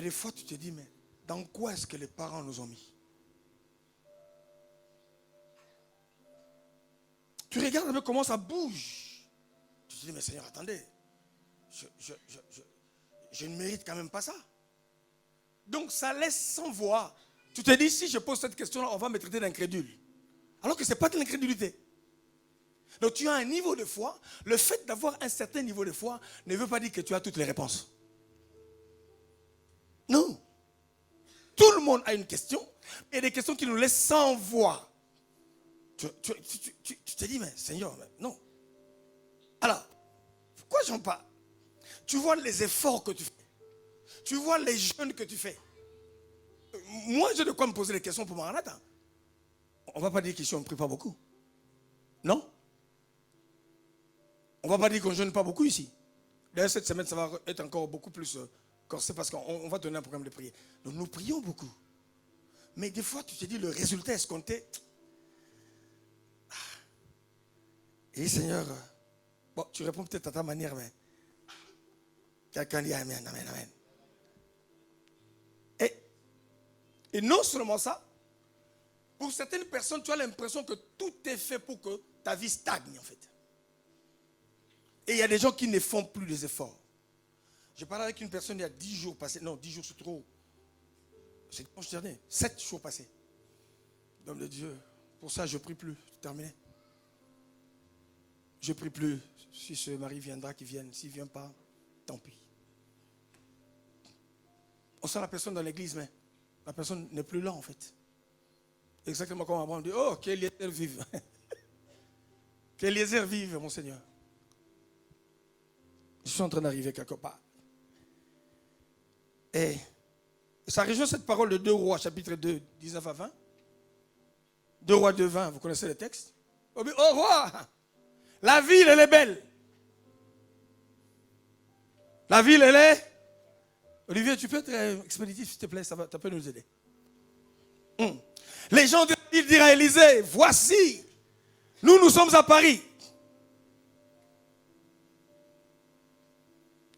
des fois, tu te dis, mais dans quoi est-ce que les parents nous ont mis? Tu regardes un peu comment ça bouge. Tu te dis, mais Seigneur, attendez. Je ne mérite quand même pas ça. Donc ça laisse sans voix. Tu te dis, si je pose cette question-là, on va me traiter d'incrédule. Alors que ce n'est pas de l'incrédulité. Donc tu as un niveau de foi. Le fait d'avoir un certain niveau de foi ne veut pas dire que tu as toutes les réponses. Non. Tout le monde a une question. Et des questions qui nous laissent sans voix. Tu te dis, mais Seigneur, non. Alors, pourquoi j'en parle? Tu vois les efforts que tu fais. Tu vois les jeûnes que tu fais. Moi, j'ai de quoi me poser des questions pour Maranatha. On ne va pas dire qu'ici on ne prie pas beaucoup. Non? On ne va pas dire qu'on ne jeûne pas beaucoup ici. D'ailleurs, cette semaine, ça va être encore beaucoup plus corsé parce qu'on va donner un programme de prière. Donc, nous prions beaucoup. Mais des fois, tu te dis, le résultat escompté. Et Seigneur, bon, tu réponds peut-être à ta manière, mais quelqu'un dit Amen, Amen, Amen. Et non seulement ça, pour certaines personnes, tu as l'impression que tout est fait pour que ta vie stagne, en fait. Et il y a des gens qui ne font plus des efforts. J'ai parlé avec une personne il y a 10 jours passés. Non, 10 jours c'est trop. C'est dimanche dernier. 7 jours passés. L'homme de Dieu, pour ça je ne prie plus. C'est terminé. Je ne prie plus. Si ce mari viendra, qu'il vienne. S'il ne vient pas, tant pis. On sent la personne dans l'église, mais la personne n'est plus là en fait. Exactement comme avant, on dit, oh, qu'Eliezer vive. Qu'Eliezer vive, mon Seigneur. Je suis en train d'arriver quelque part. Et ça rejoint cette parole de 2 Rois, chapitre 2, 19 à 20. 2 Rois 2, 20, vous connaissez le texte? Oh roi, la ville, elle est belle. La ville, elle est... Olivier, tu peux être expéditif, s'il te plaît, ça peut nous aider. Les gens de la ville dirent à Élisée, voici, nous sommes à Paris.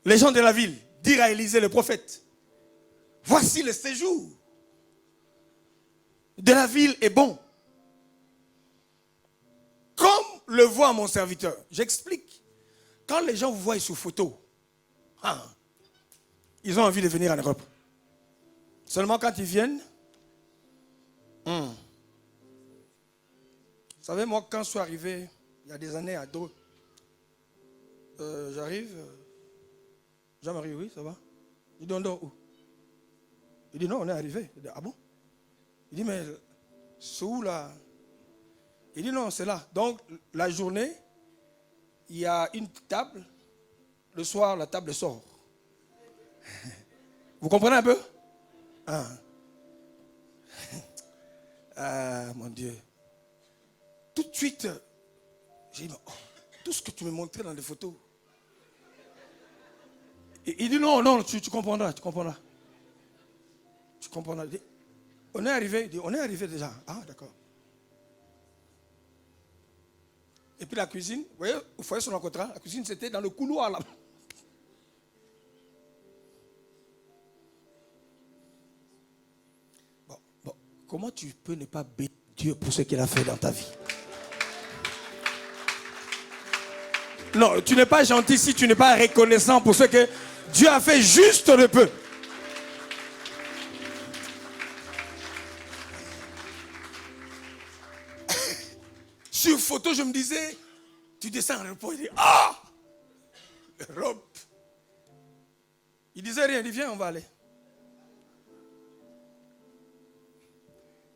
Les gens de la ville dirent à Élisée, le prophète, voici le séjour de la ville est bon. Comme le voit mon serviteur. J'explique. Quand les gens vous voient sous photo, ils ont envie de venir en Europe. Seulement quand ils viennent, vous savez, moi, quand je suis arrivé, il y a des années à dos, j'arrive, Jean-Marie, oui, ça va? Il dit, on dort où? Il dit, non, on est arrivé. Il dit, ah bon? Il dit, mais c'est où là? Il dit, non, c'est là. Donc, la journée, il y a une table. Le soir, la table sort. Vous comprenez un peu? Mon Dieu. Tout de suite, j'ai dit, oh, tout ce que tu me montrais dans les photos. Il dit, non, tu comprendras, tu comprendras. Tu comprendras. Il dit, on est arrivé, il dit, on est arrivé déjà. Ah, d'accord. Et puis la cuisine, vous voyez, au foyer sur le contrat, la cuisine c'était dans le couloir là. Bon, comment tu peux ne pas bénir Dieu pour ce qu'il a fait dans ta vie? Non, tu n'es pas gentil si tu n'es pas reconnaissant pour ce que Dieu a fait juste de peu. Sur photo, je me disais, tu descends en repos, il dit, ah, l'Europe. Il disait rien, il dit, viens, on va aller.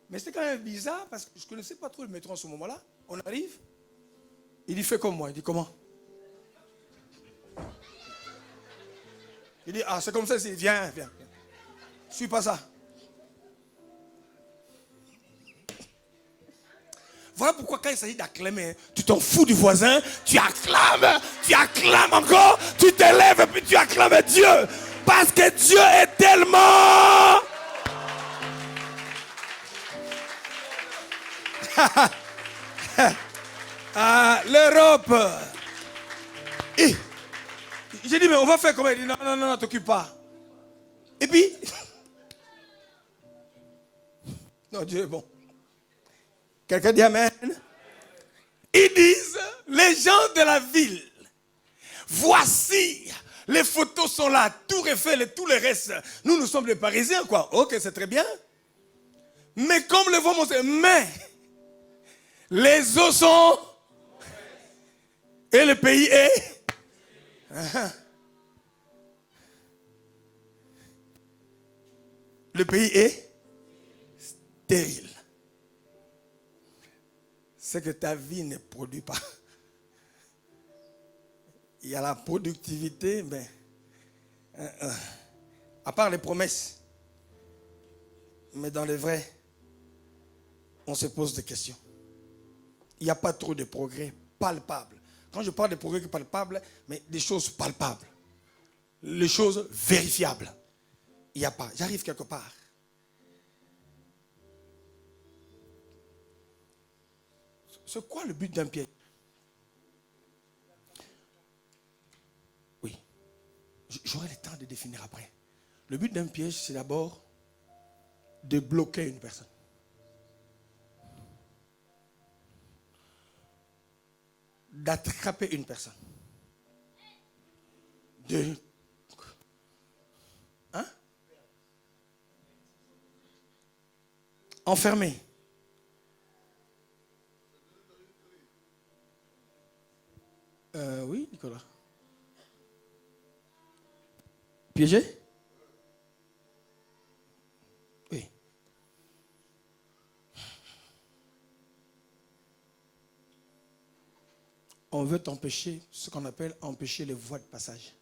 Mais c'était quand même bizarre parce que je ne connaissais pas trop le métro en ce moment-là. On arrive, il dit, fais comme moi. Il dit, comment? Il dit, ah, c'est comme ça, il dit, viens. Je suis pas ça. Voilà pourquoi quand il s'agit d'acclamer, tu t'en fous du voisin, tu acclames encore, tu t'élèves et puis tu acclames Dieu. Parce que Dieu est tellement... l'Europe. J'ai dit, mais on va faire comment? Il dit, non, t'occupe pas. Et puis, non, Dieu est bon. Quelqu'un dit amen. Ils disent, les gens de la ville, voici, les photos sont là, tout Eiffel et tout le reste. Nous sommes les Parisiens, quoi. Ok, c'est très bien. Mais comme le vent monte, mais les eaux sont... Et le pays est... Le pays est stérile. C'est que ta vie ne produit pas. Il y a la productivité, mais à part les promesses, mais dans les vrais, on se pose des questions. Il n'y a pas trop de progrès palpables. Quand je parle de progrès palpables, mais des choses palpables, les choses vérifiables. Il n'y a pas. J'arrive quelque part. C'est quoi le but d'un piège? Oui. J'aurai le temps de définir après. Le but d'un piège, c'est d'abord de bloquer une personne. D'attraper une personne. De... Hein? Enfermer. Oui, Nicolas. Piéger? Oui. On veut t'empêcher, ce qu'on appelle empêcher les voies de passage.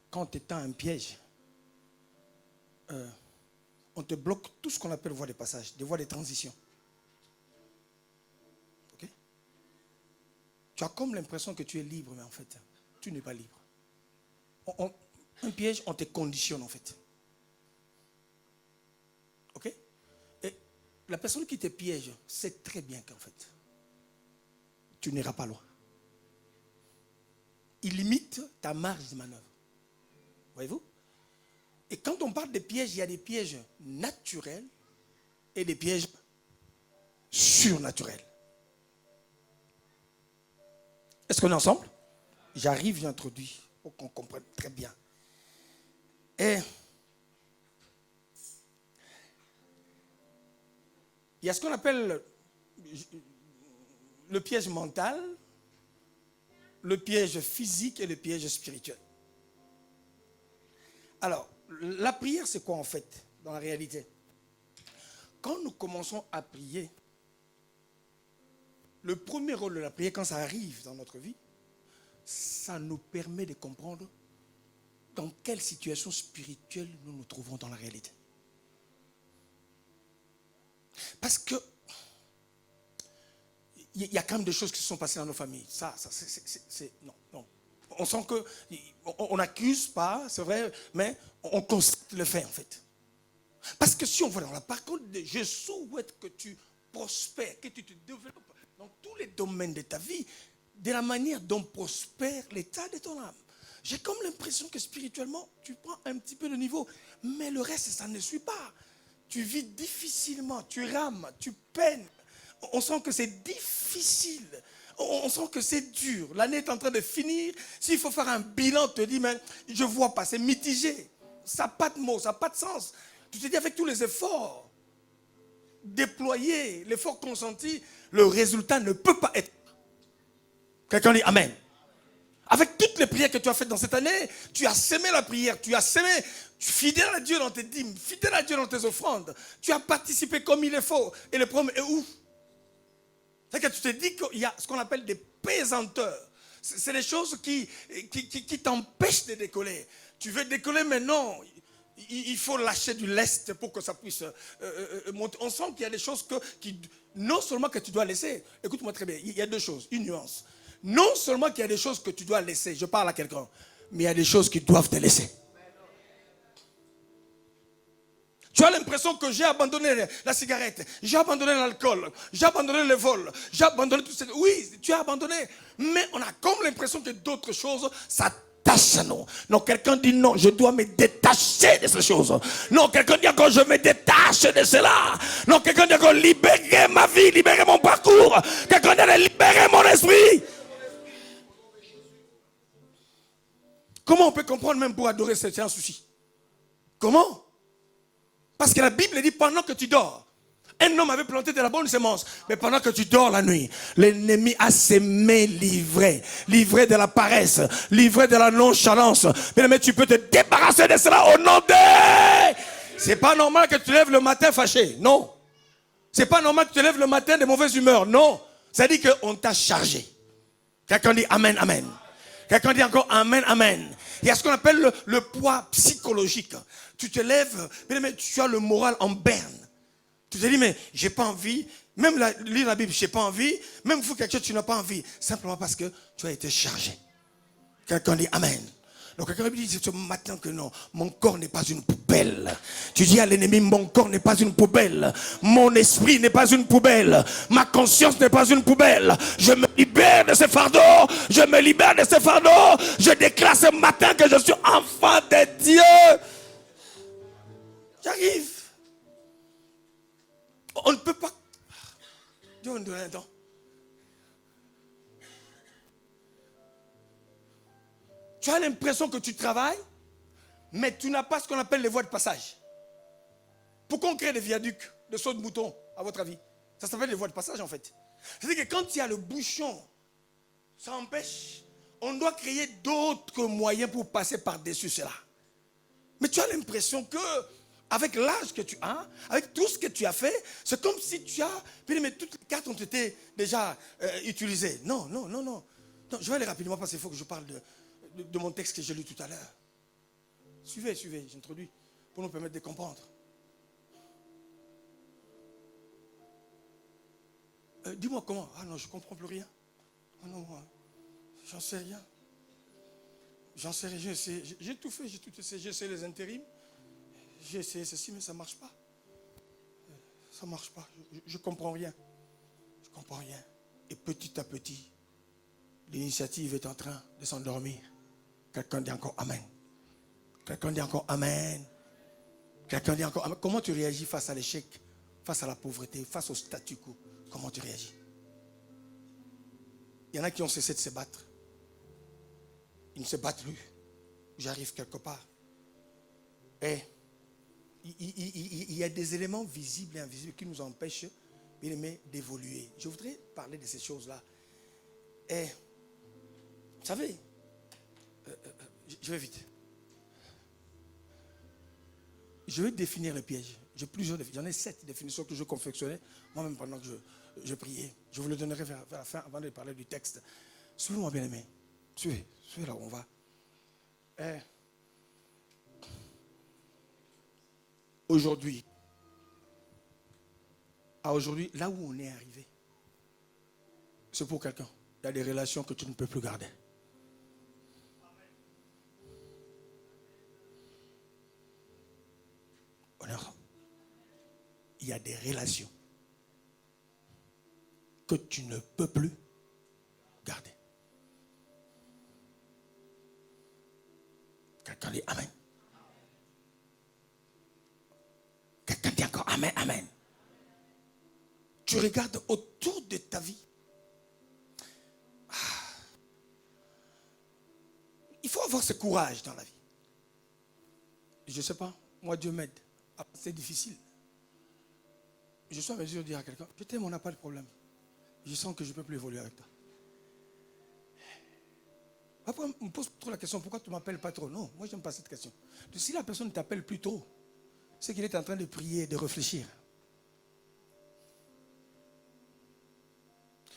Quand tu étends un piège, on te bloque tout ce qu'on appelle voies de passage, des voies de transition. Ok? Tu as comme l'impression que tu es libre, mais en fait, tu n'es pas libre. Un piège, on te conditionne en fait. Ok? Et la personne qui te piège sait très bien qu'en fait, tu n'iras pas loin. Il limite ta marge de manœuvre. Voyez-vous? Et quand on parle de pièges, il y a des pièges naturels et des pièges surnaturels. Est-ce qu'on est ensemble? J'arrive, j'introduis pour qu'on comprenne très bien. Et il y a ce qu'on appelle le piège mental, le piège physique et le piège spirituel. Alors, la prière, c'est quoi en fait, dans la réalité? Quand nous commençons à prier, le premier rôle de la prière, quand ça arrive dans notre vie, ça nous permet de comprendre dans quelle situation spirituelle nous nous trouvons dans la réalité. Parce que il y a quand même des choses qui se sont passées dans nos familles. Non. On sent qu'on n'accuse pas, c'est vrai, mais on constate le fait en fait. Parce que si on voit dans la parole, je souhaite que tu prospères, que tu te développes dans tous les domaines de ta vie, de la manière dont prospère l'état de ton âme. J'ai comme l'impression que spirituellement, tu prends un petit peu de niveau, mais le reste, ça ne suit pas. Tu vis difficilement, tu rames, tu peines. On sent que c'est difficile. On sent que c'est dur. L'année est en train de finir. S'il faut faire un bilan, tu te dis, mais je ne vois pas, c'est mitigé. Ça n'a pas de mots, ça n'a pas de sens. Tu te dis, avec tous les efforts déployés, l'effort consenti, le résultat ne peut pas être. Quelqu'un dit Amen. Avec toutes les prières que tu as faites dans cette année, tu as sémé la prière, tu as sémé, fidèle à Dieu dans tes dîmes, fidèle à Dieu dans tes offrandes. Tu as participé comme il est faut. Et le problème est où? C'est que tu te dis qu'il y a ce qu'on appelle des pesanteurs. C'est des choses qui t'empêchent de décoller. Tu veux décoller, mais non. Il faut lâcher du lest pour que ça puisse monter. On sent qu'il y a des choses non seulement que tu dois laisser. Écoute-moi très bien, il y a deux choses, une nuance. Non seulement qu'il y a des choses que tu dois laisser, je parle à quelqu'un, mais il y a des choses qui doivent te laisser. Tu as l'impression que j'ai abandonné la cigarette, j'ai abandonné l'alcool, j'ai abandonné le vol, j'ai abandonné tout ça. Oui, tu as abandonné, mais on a comme l'impression que d'autres choses, ça détache-nous. Non, quelqu'un dit non, je dois me détacher de ces choses. Non, quelqu'un dit encore, je me détache de cela. Non, quelqu'un dit encore, libérer ma vie, libérer mon parcours. Quelqu'un dit, libérer mon esprit. Comment on peut comprendre même pour adorer, c'est un souci? Comment? Parce que la Bible dit, pendant que tu dors, un homme avait planté de la bonne semence, mais pendant que tu dors la nuit, l'ennemi a semé livré de la paresse, livré de la nonchalance. Mais tu peux te débarrasser de cela au nom de... C'est pas normal que tu te lèves le matin fâché, non. C'est pas normal que tu te lèves le matin de mauvaise humeur, non. Ça dit qu'on t'a chargé. Quelqu'un dit amen, amen. Quelqu'un dit encore amen, amen. Il y a ce qu'on appelle le poids psychologique. Tu te lèves, mais tu as le moral en berne. Tu te dis, mais j'ai pas envie, même lire la Bible, j'ai pas envie, même vous quelque chose, tu n'as pas envie, simplement parce que tu as été chargé. Quelqu'un dit amen. Donc quelqu'un dit ce matin que non, mon corps n'est pas une poubelle. Tu dis à l'ennemi, mon corps n'est pas une poubelle, mon esprit n'est pas une poubelle, ma conscience n'est pas une poubelle. Je me libère de ce fardeau, je me libère de ce fardeau. Je déclare ce matin que je suis enfant de Dieu. J'arrive. On ne peut pas. Dieu, on donne un temps. Tu as l'impression que tu travailles, mais tu n'as pas ce qu'on appelle les voies de passage. Pourquoi on crée des viaducs de sauts de moutons, à votre avis? Ça s'appelle les voies de passage en fait. C'est-à-dire que quand il y a le bouchon, ça empêche. On doit créer d'autres moyens pour passer par-dessus cela. Mais tu as l'impression que avec l'âge que tu as, avec tout ce que tu as fait, c'est comme si tu as... Mais toutes les cartes ont été déjà utilisées. Non. Je vais aller rapidement parce qu'il faut que je parle de mon texte que j'ai lu tout à l'heure. Suivez, j'introduis pour nous permettre de comprendre. Dis-moi comment. Ah non, je ne comprends plus rien. Ah non, moi, j'en sais rien. J'ai tout fait, j'ai essayé les intérims. J'ai essayé ceci, mais ça ne marche pas. Ça ne marche pas. Je ne comprends rien. Je ne comprends rien. Et petit à petit, l'initiative est en train de s'endormir. Quelqu'un dit encore amen. Quelqu'un dit encore amen. Quelqu'un dit encore amen. Comment tu réagis face à l'échec, face à la pauvreté, face au statu quo? Comment tu réagis? Il y en a qui ont cessé de se battre. Ils ne se battent plus. J'arrive quelque part. Et il y a des éléments visibles et invisibles qui nous empêchent d'évoluer. Je voudrais parler de ces choses-là. Et, vous savez, je vais vite. Je vais définir le piège. J'ai plusieurs définitions. J'en ai 7 définitions que je confectionnais moi-même pendant que je priais. Je vous le donnerai vers la fin avant de parler du texte. Suivez-moi, bien-aimé. Suivez là où on va. Aujourd'hui, là où on est arrivé, c'est pour quelqu'un. Il y a des relations que tu ne peux plus garder. Alors, il y a des relations que tu ne peux plus garder. Quelqu'un dit amen. Quelqu'un dit encore amen, amen. Tu regardes autour de ta vie. Il faut avoir ce courage dans la vie. Je ne sais pas, moi Dieu m'aide. C'est difficile. Je suis en mesure de dire à quelqu'un, je t'aime, on n'a pas de problème. Je sens que je ne peux plus évoluer avec toi. Après, on me pose trop la question, pourquoi tu ne m'appelles pas trop? Non, moi je n'aime pas cette question. Si la personne ne t'appelle plus trop, c'est qu'il est en train de prier, de réfléchir.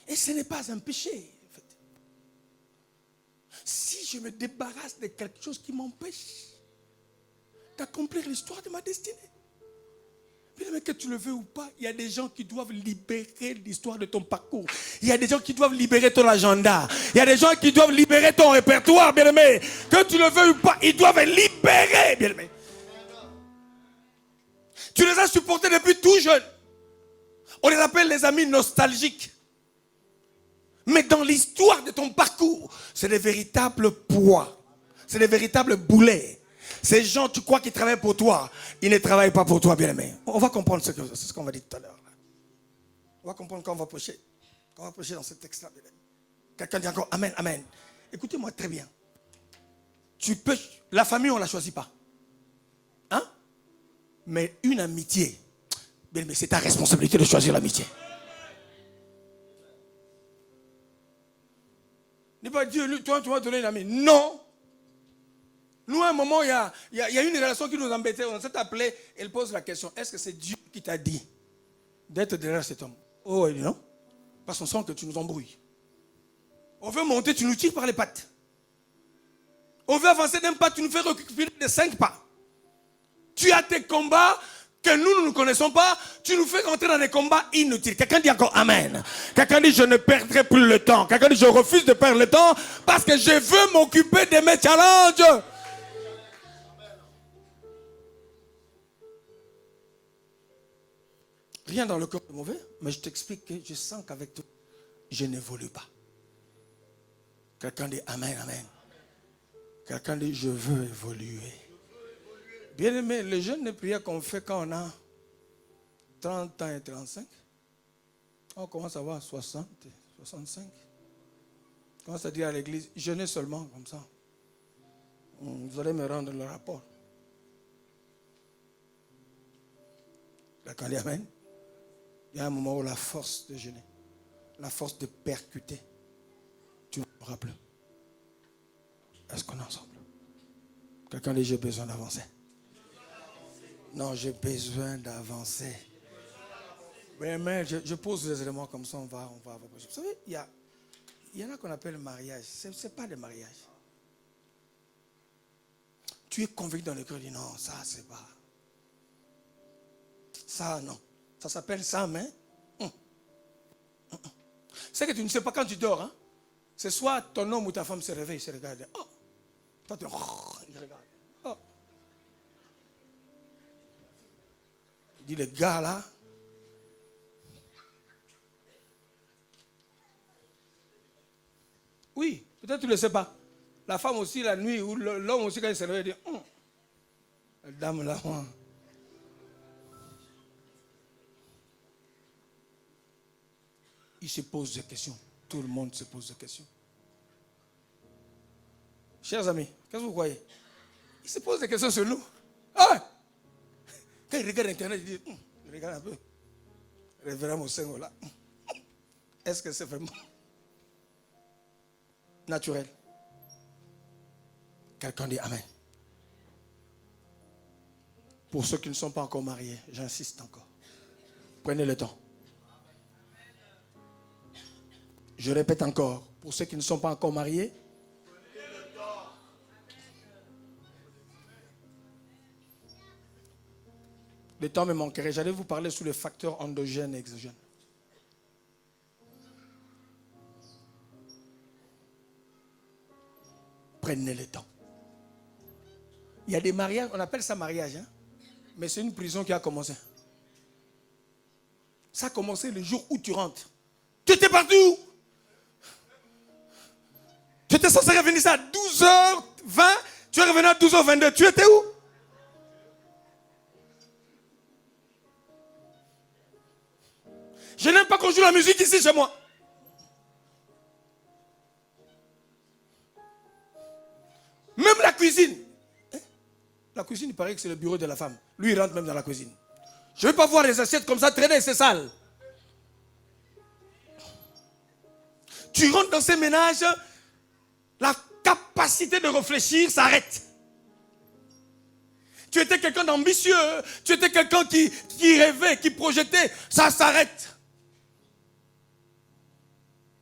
Et ce n'est pas un péché, en fait. Si je me débarrasse de quelque chose qui m'empêche d'accomplir l'histoire de ma destinée, mais que tu le veux ou pas, il y a des gens qui doivent libérer l'histoire de ton parcours. Il y a des gens qui doivent libérer ton agenda. Il y a des gens qui doivent libérer ton répertoire, bien-aimé. Que tu le veux ou pas, ils doivent libérer, bien-aimé. Tu les as supportés depuis tout jeune. On les appelle les amis nostalgiques. Mais dans l'histoire de ton parcours, c'est des véritables poids. C'est des véritables boulets. Ces gens, tu crois qu'ils travaillent pour toi. Ils ne travaillent pas pour toi, bien-aimé. On va comprendre ce qu'on va dire tout à l'heure. On va comprendre quand on va prêcher. Quand on va prêcher dans ce texte-là, bien-aimé. Quelqu'un dit encore Amen, Amen. Écoutez-moi très bien. La famille, on ne la choisit pas. Hein? Mais une amitié, bien-aimé, c'est ta responsabilité de choisir l'amitié. N'est pas Dieu, toi, tu vas donner une amie. Non. Nous, à un moment, il y a une relation qui nous embêtait. On s'est appelé. Elle pose la question, est-ce que c'est Dieu qui t'a dit d'être derrière cet homme? Oh, elle dit non. Parce qu'on sent que tu nous embrouilles. On veut monter, tu nous tires par les pattes. On veut avancer d'un pas, tu nous fais reculer de 5 pas. Tu as tes combats que nous ne connaissons pas. Tu nous fais rentrer dans des combats inutiles. Quelqu'un dit encore Amen. Quelqu'un dit je ne perdrai plus le temps. Quelqu'un dit je refuse de perdre le temps parce que je veux m'occuper de mes challenges. Rien dans le corps est mauvais, mais je t'explique que je sens qu'avec toi, je n'évolue pas. Quelqu'un dit Amen, Amen. Quelqu'un dit je veux évoluer. Bien aimé, les jeûnes de prière qu'on fait quand on a 30 ans et 35, on commence à avoir 60, 65. On commence à dire à l'église, jeûnez seulement comme ça. Vous allez me rendre le rapport. Quelqu'un dit Amen. Il y a un moment où la force de jeûner, la force de percuter, tu ne me rappelles. Est-ce qu'on est ensemble? Quelqu'un dit j'ai besoin d'avancer. Non, j'ai besoin d'avancer. Mais je pose les éléments comme ça, on va. Vous savez, il y en a qu'on appelle le mariage. Ce n'est pas le mariage. Tu es convaincu dans le cœur, tu dis non, ça c'est pas. Ça non. Ça s'appelle ça, mais. C'est que tu ne sais pas quand tu dors. Hein? C'est soit ton homme ou ta femme se réveille, se regarde. Oh. Toi, tu il regarde. Oh. Il dit, le gars là. Oui, peut-être tu ne le sais pas. La femme aussi, la nuit, ou l'homme aussi, quand il se réveille, il dit, la dame là, il se pose des questions. Tout le monde se pose des questions. Chers amis, qu'est-ce que vous croyez? Il se pose des questions sur nous. Ah! Quand il regarde Internet, il dit, il regarde un peu. Révérend Mosengo là. Est-ce que c'est vraiment naturel? Quelqu'un dit Amen. Pour ceux qui ne sont pas encore mariés, j'insiste encore. Prenez le temps. Je répète encore, pour ceux qui ne sont pas encore mariés, prenez le temps. Le temps me manquerait. J'allais vous parler sur les facteurs endogènes et exogènes. Prenez le temps. Il y a des mariages, on appelle ça mariage, hein? Mais c'est une prison qui a commencé. Ça a commencé le jour où tu rentres. Tu étais parti où? Tu étais censé revenir ça à 12h20, tu es revenu à 12h22. Tu étais où? Je n'aime pas qu'on joue la musique ici chez moi. Même la cuisine. La cuisine, il paraît que c'est le bureau de la femme. Lui, il rentre même dans la cuisine. Je ne veux pas voir les assiettes comme ça traîner, c'est sale. Tu rentres dans ces ménages, la capacité de réfléchir s'arrête. Tu étais quelqu'un d'ambitieux, tu étais quelqu'un qui rêvait, qui projetait, ça s'arrête.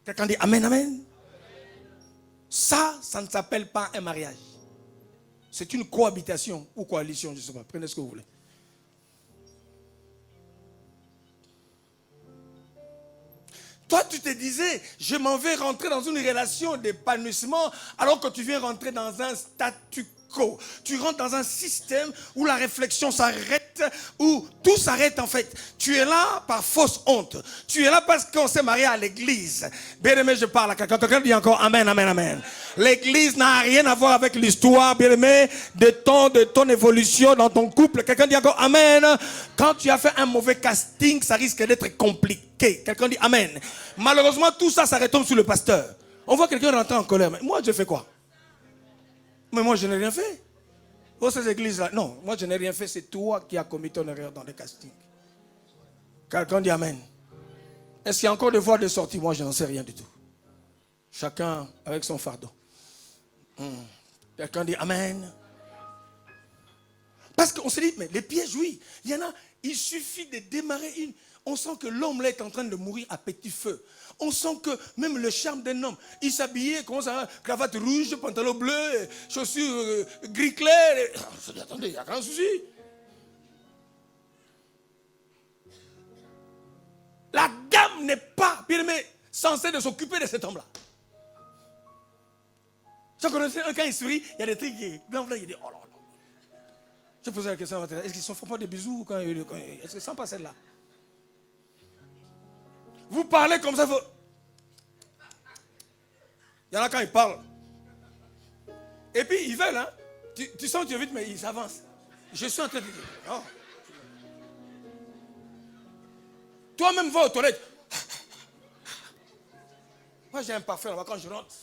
Quelqu'un dit Amen, Amen. Ça ne s'appelle pas un mariage. C'est une cohabitation ou coalition, je ne sais pas. Prenez ce que vous voulez. Toi, tu te disais, je m'en vais rentrer dans une relation d'épanouissement alors que tu viens rentrer dans un statu écho. Tu rentres dans un système où la réflexion s'arrête, où tout s'arrête en fait. Tu es là par fausse honte. Tu es là parce qu'on s'est marié à l'église. Bien aimé, je parle à quelqu'un. Quelqu'un dit encore amen, amen, amen. L'église n'a rien à voir avec l'histoire, bien aimé, de ton évolution dans ton couple. Quelqu'un dit encore amen. Quand tu as fait un mauvais casting, ça risque d'être compliqué. Quelqu'un dit amen. Malheureusement, tout ça retombe sur le pasteur. On voit quelqu'un rentrer en colère. Mais moi, je fais quoi? Mais moi, je n'ai rien fait. Oh, ces églises-là. Non, moi, je n'ai rien fait. C'est toi qui as commis ton erreur dans les castings. Quelqu'un dit amen. Est-ce qu'il y a encore des voies de sortie? Moi, je n'en sais rien du tout. Chacun avec son fardeau. Quelqu'un dit amen. Parce qu'on se dit, mais les pièges, oui. Il y en a, il suffit de démarrer une. On sent que l'homme là est en train de mourir à petit feu. On sent que même le charme d'un homme, il s'habillait, comment ça, cravate rouge, pantalon bleu, chaussures gris clair. Attendez, il n'y a qu'un souci. La dame n'est pas, bien aimé, censée de s'occuper de cet homme-là. Je connais un, quand il sourit, il y a des trucs qui, blanc, il dit, oh là là. Je posais la question à votre, est-ce qu'ils ne se font pas des bisous quand est-ce que ça passe celle-là? Vous parlez comme ça, il y en a quand ils parlent. Et puis ils veulent, hein. Tu sens que tu es vite, mais ils avancent. Je suis en train de dire, non. Toi-même va aux toilettes. Moi j'ai un parfum là-bas quand je rentre.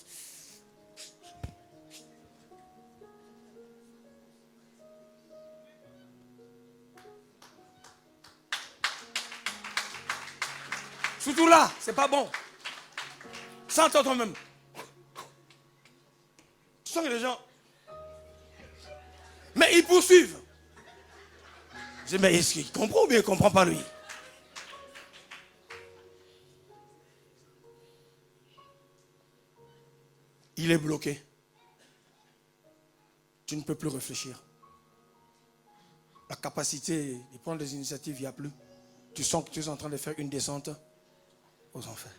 Surtout là, c'est pas bon. Sens-toi toi-même. Tu sens que les gens. Mais ils poursuivent. Je dis, mais est-ce qu'il comprend ou bien il ne comprend pas lui? Il est bloqué. Tu ne peux plus réfléchir. La capacité de prendre des initiatives, il n'y a plus. Tu sens que tu es en train de faire une descente aux enfers.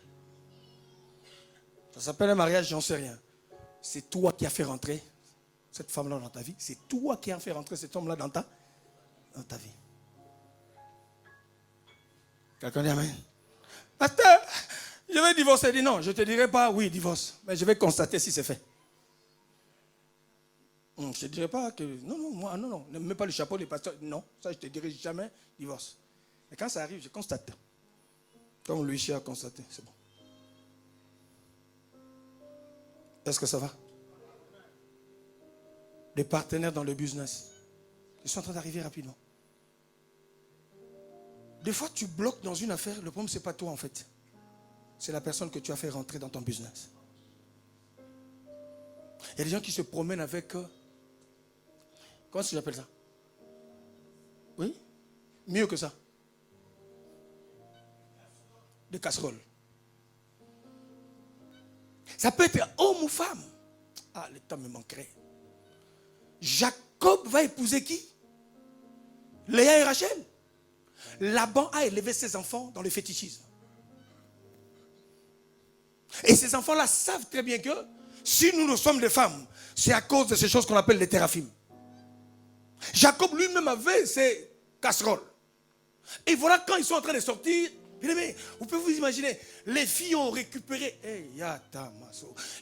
Ça s'appelle un mariage, j'en sais rien. C'est toi qui as fait rentrer cette femme-là dans ta vie. C'est toi qui as fait rentrer cet homme-là dans ta vie. Quelqu'un dit amen. Pasteur, je vais divorcer. Il dit non, je ne te dirai pas oui, divorce. Mais je vais constater si c'est fait. Je ne te dirai pas que non, moi, non, ne mets pas le chapeau des pasteurs. Non, ça je ne te dirai jamais divorce. Mais quand ça arrive, je constate. Comme lui a constaté, c'est bon. Est-ce que ça va? Des partenaires dans le business. Ils sont en train d'arriver rapidement. Des fois, tu bloques dans une affaire. Le problème, ce n'est pas toi en fait. C'est la personne que tu as fait rentrer dans ton business. Il y a des gens qui se promènent avec... comment est-ce que j'appelle ça? Oui? Mieux que ça. Des casseroles. Ça peut être homme ou femme. Ah, le temps me manquerait. Jacob va épouser qui? Léa et Rachel. Laban a élevé ses enfants dans le fétichisme. Et ces enfants-là savent très bien que si nous sommes des femmes, c'est à cause de ces choses qu'on appelle les téraphimes. Jacob lui-même avait ses casseroles. Et voilà quand ils sont en train de sortir, vous pouvez vous imaginer, les filles ont récupéré.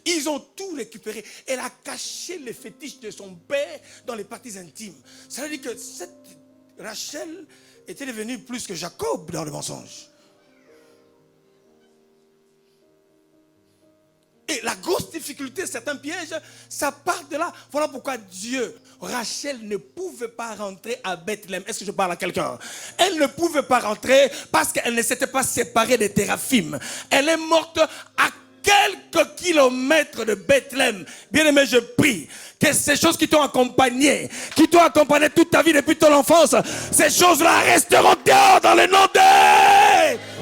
Ils ont tout récupéré. Elle a caché les fétiches de son père dans les parties intimes. Ça veut dire que cette Rachel était devenue plus que Jacob dans le mensonge. Et la grosse difficulté, certains pièges, ça part de là. Voilà pourquoi Dieu, Rachel ne pouvait pas rentrer à Bethléem. Est-ce que je parle à quelqu'un? Elle ne pouvait pas rentrer parce qu'elle ne s'était pas séparée des téraphimes. Elle est morte à quelques kilomètres de Bethléem. Bien-aimé, je prie que ces choses qui t'ont accompagné toute ta vie depuis ton enfance, ces choses-là resteront dehors dans le nom de...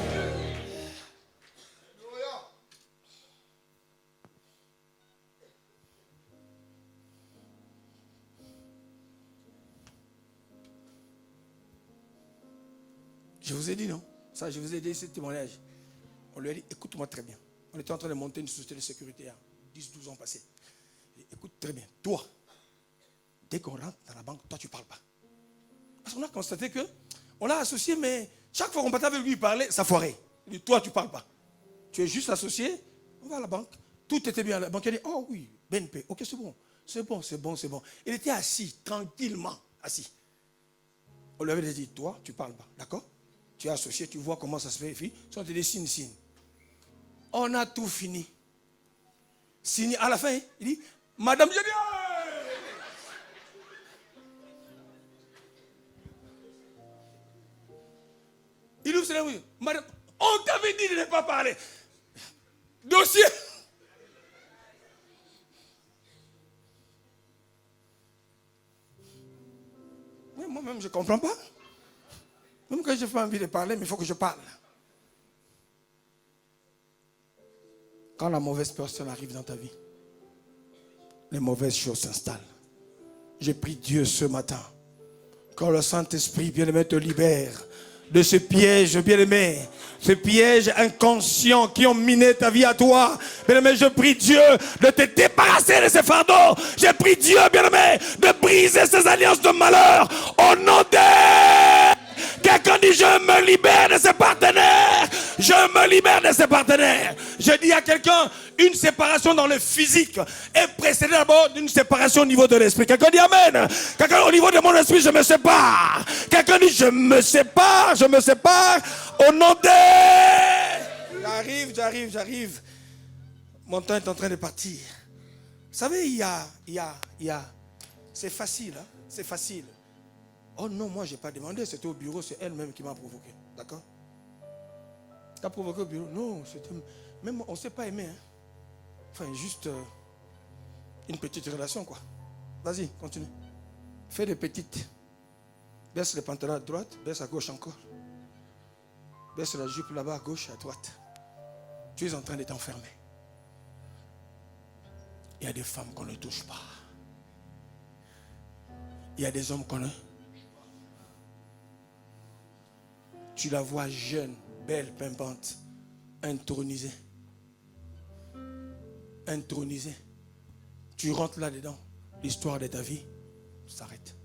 Je vous ai dit, non? Ça, je vous ai dit ce témoignage. On lui a dit, écoute-moi très bien. On était en train de monter une société de sécurité il y a 10-12 ans passés. Écoute très bien. Toi, dès qu'on rentre dans la banque, toi, tu ne parles pas. Parce qu'on a constaté que on l'a associé, mais chaque fois qu'on partait avec lui parler, ça foirait. Il dit, toi, tu ne parles pas. Tu es juste associé, on va à la banque. Tout était bien. La banque a dit, oh oui, BNP, ok, c'est bon. C'est bon, c'est bon, c'est bon. Il était assis, tranquillement, assis. On lui avait dit, toi, tu ne parles pas, d'accord? Tu es associé, tu vois comment ça se fait. Puis, on te dit, signe. On a tout fini. Signe, à la fin, il dit, madame, j'ai dit, il ouvre ses lèvres, madame, on t'avait dit de ne pas parler. Dossier. Mais moi-même, je ne comprends pas. Même quand je n'ai pas envie de parler, mais il faut que je parle. Quand la mauvaise personne arrive dans ta vie, les mauvaises choses s'installent. J'ai pris Dieu ce matin. Quand le Saint-Esprit, bien-aimé, te libère de ce piège, bien-aimé, ce piège inconscient qui ont miné ta vie à toi. Bien-aimé, je prie Dieu de te débarrasser de ces fardeaux. J'ai pris Dieu, bien-aimé, de briser ces alliances de malheur. Au nom de... Quelqu'un dit, je me libère de ses partenaires. Je me libère de ses partenaires. Je dis à quelqu'un, une séparation dans le physique est précédée d'abord d'une séparation au niveau de l'esprit. Quelqu'un dit amen. Quelqu'un au niveau de mon esprit, je me sépare. Quelqu'un dit, je me sépare. Au nom de... J'arrive. Mon temps est en train de partir. Vous savez, il y a... C'est facile, hein? C'est facile. Oh non, moi je n'ai pas demandé, c'était au bureau, c'est elle-même qui m'a provoqué. D'accord? T'as provoqué au bureau? Non, c'était... Même on ne s'est pas aimé. Hein? Enfin, juste une petite relation, quoi. Vas-y, continue. Fais des petites. Baisse les pantalons à droite, baisse à gauche encore. Baisse la jupe là-bas à gauche, à droite. Tu es en train de t'enfermer. Il y a des femmes qu'on ne touche pas. Il y a des hommes qu'on ne... Tu la vois jeune, belle, pimpante, intronisée. Tu rentres là-dedans, l'histoire de ta vie s'arrête.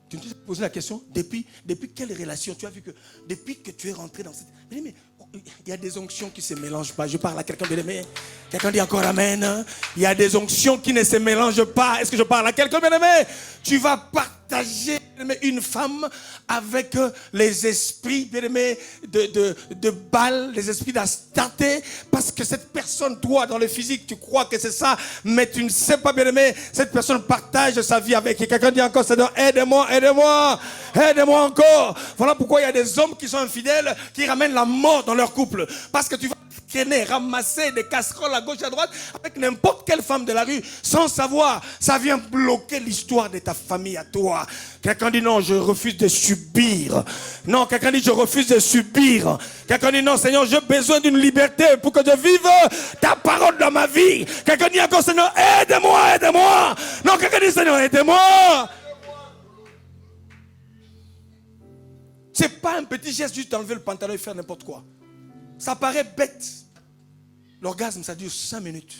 Tu te poses la question, depuis quelle relation tu as vu que, depuis que tu es rentré dans cette... Mais il y a des onctions qui ne se mélangent pas. Je parle à quelqu'un bien-aimé. Quelqu'un dit encore amen. Il y a des onctions qui ne se mélangent pas. Est-ce que je parle à quelqu'un bien-aimé? Tu vas partager une femme avec les esprits bien-aimés de Baal, les esprits d'Astarté, parce que cette personne, toi, dans le physique, tu crois que c'est ça, mais tu ne sais pas bien-aimé, cette personne partage sa vie avec. Et quelqu'un dit encore, Seigneur, aide-moi encore. Voilà pourquoi il y a des hommes qui sont infidèles, qui ramènent la mort dans leur couple, parce que tu vas traîner, ramasser des casseroles à gauche à droite avec n'importe quelle femme de la rue sans savoir, ça vient bloquer l'histoire de ta famille à toi. Quelqu'un dit non, je refuse de subir. Non, quelqu'un dit je refuse de subir. Quelqu'un dit non, Seigneur, j'ai besoin d'une liberté pour que je vive ta parole dans ma vie. Quelqu'un dit encore, Seigneur, aide-moi. Non, quelqu'un dit, Seigneur, aide-moi. C'est pas un petit geste juste d'enlever le pantalon et faire n'importe quoi. Ça paraît bête. L'orgasme, ça dure 5 minutes.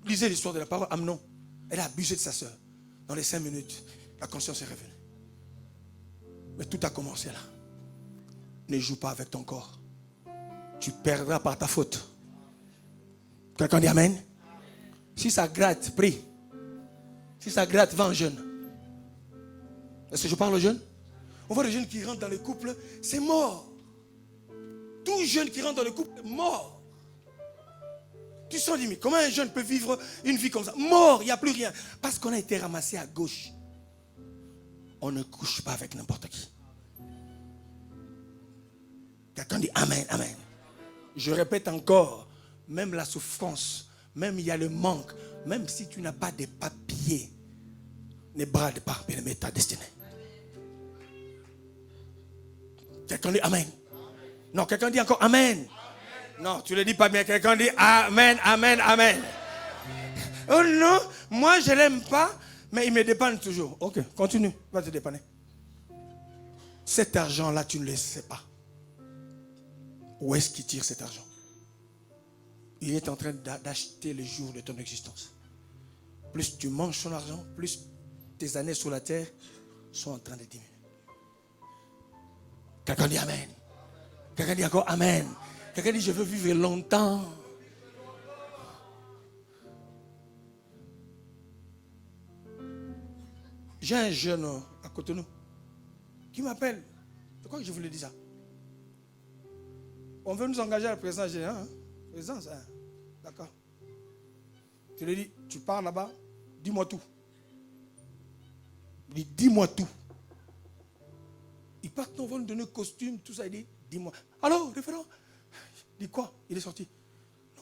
Lisez l'histoire de la parole. Amnon, elle a abusé de sa soeur. Dans les 5 minutes, la conscience est revenue. Mais tout a commencé là. Ne joue pas avec ton corps. Tu perdras par ta faute. Quelqu'un dit amen? Si ça gratte, prie. Si ça gratte, va en jeûne. Est-ce que je parle aux jeunes? On voit des jeunes qui rentrent dans le couple, c'est mort. Tout jeune qui rentre dans le couple est mort. Tu sens limite. Comment un jeune peut vivre une vie comme ça? Mort, il n'y a plus rien. Parce qu'on a été ramassé à gauche. On ne couche pas avec n'importe qui. Quelqu'un dit amen. Je répète encore, même la souffrance, même il y a le manque, même si tu n'as pas de papiers, ne brade pas, bien-aimé, ta destinée. Quelqu'un dit amen. Non, quelqu'un dit encore amen. Non, tu ne le dis pas bien. Quelqu'un dit amen. Oh non, moi je ne l'aime pas, mais il me dépanne toujours. Ok, continue, va te dépanner. Cet argent-là, tu ne le sais pas. Où est-ce qu'il tire cet argent? Il est en train d'acheter le jour de ton existence. plus tu manges son argent, plus tes années sur la terre sont en train de diminuer. Quelqu'un dit Amen. Quelqu'un dit encore Amen. Quelqu'un dit je veux vivre longtemps. J'ai un jeune à Cotonou qui m'appelle. Je crois que je vous l'ai dit ça. On veut nous engager à la présidence générale. Présidence, hein? D'accord. Je lui ai dit, tu pars là-bas, dis-moi tout. Il dit, dis-moi tout. Il part, on va nous donner costume, tout ça. Il dit, dis-moi. Alors, référent, il dit quoi? Il est sorti.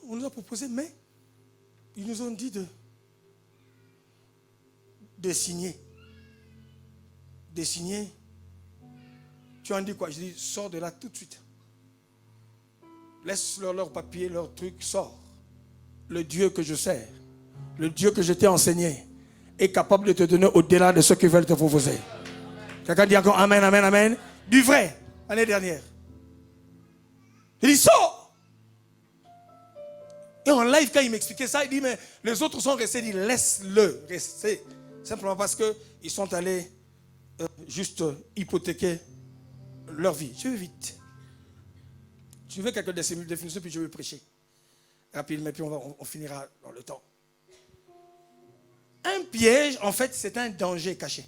On nous a proposé, mais ils nous ont dit de signer. De signer. Tu en dis quoi? Je dis, sors de là tout de suite. Laisse-leur leur papier, leur truc, sors. Le Dieu que je sers, le Dieu que je t'ai enseigné, est capable de te donner au-delà de ce qu'ils veulent te proposer. Quelqu'un dit encore Amen, Amen, Amen. Du vrai, l'année dernière. Il dit, sors. Et en live, quand il m'expliquait ça, il dit, mais les autres sont restés. Il dit, laisse-le rester. Simplement parce qu'ils sont allés juste hypothéquer leur vie. Je vais vite. Je veux quelques définitions, puis je vais prêcher. Rapidement, puis on finira dans le temps. Un piège, en fait, c'est un danger caché.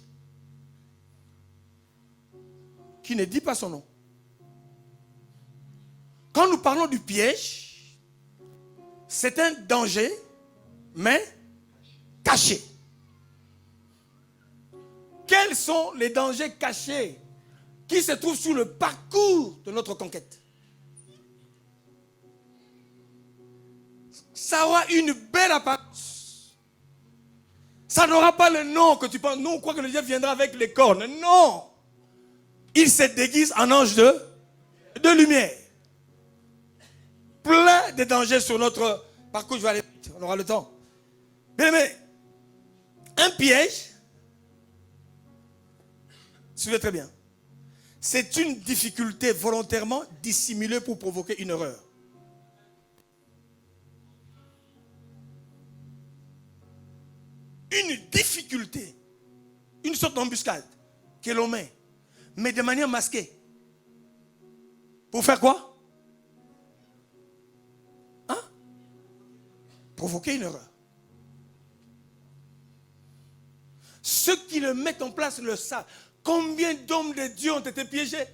Qui ne dit pas son nom. Quand nous parlons du piège, c'est un danger, mais caché. Quels sont les dangers cachés qui se trouvent sur le parcours de notre conquête? Ça aura une belle apparence. Ça n'aura pas le nom que tu penses. Nous, on croit que le diable viendra avec les cornes. Non. Il se déguise en ange de lumière. Plein de dangers sur notre parcours. Je vais aller vite, on aura le temps. Bien aimé, un piège, suivez très bien, c'est une difficulté volontairement dissimulée pour provoquer une erreur. Une difficulté, une sorte d'embuscade que l'on met, mais de manière masquée. Pour faire quoi? Hein? Provoquer une erreur. Ceux qui le mettent en place le savent. Combien d'hommes de Dieu ont été piégés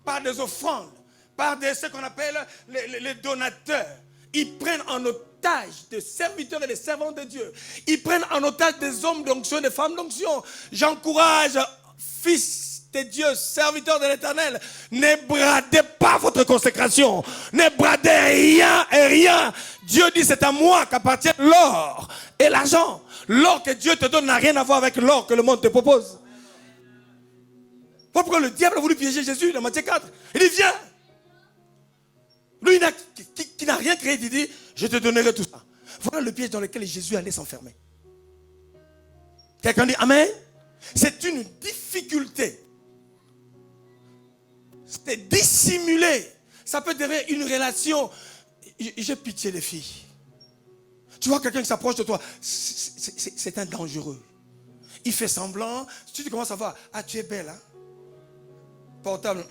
par des offrandes, par ce qu'on appelle les donateurs. Ils prennent en otage des serviteurs et des servantes de Dieu. Ils prennent en otage des hommes d'onction et des femmes d'onction. J'encourage, fils de Dieu, serviteurs de l'Éternel, ne bradez pas votre consécration. Ne bradez rien et rien. Dieu dit, c'est à moi qu'appartient l'or et l'argent. L'or que Dieu te donne n'a rien à voir avec l'or que le monde te propose. Pourquoi le diable a voulu piéger Jésus dans Matthieu 4? Il dit, viens. Lui, qui n'a rien créé, il dit, je te donnerai tout ça. Voilà le piège dans lequel Jésus allait s'enfermer. Quelqu'un dit Amen? C'est une difficulté. C'est dissimulé. Ça peut devenir une relation. J'ai pitié des filles. Tu vois quelqu'un qui s'approche de toi, c'est un dangereux. Il fait semblant. Si tu commences à voir, ah tu es belle, hein? Portable.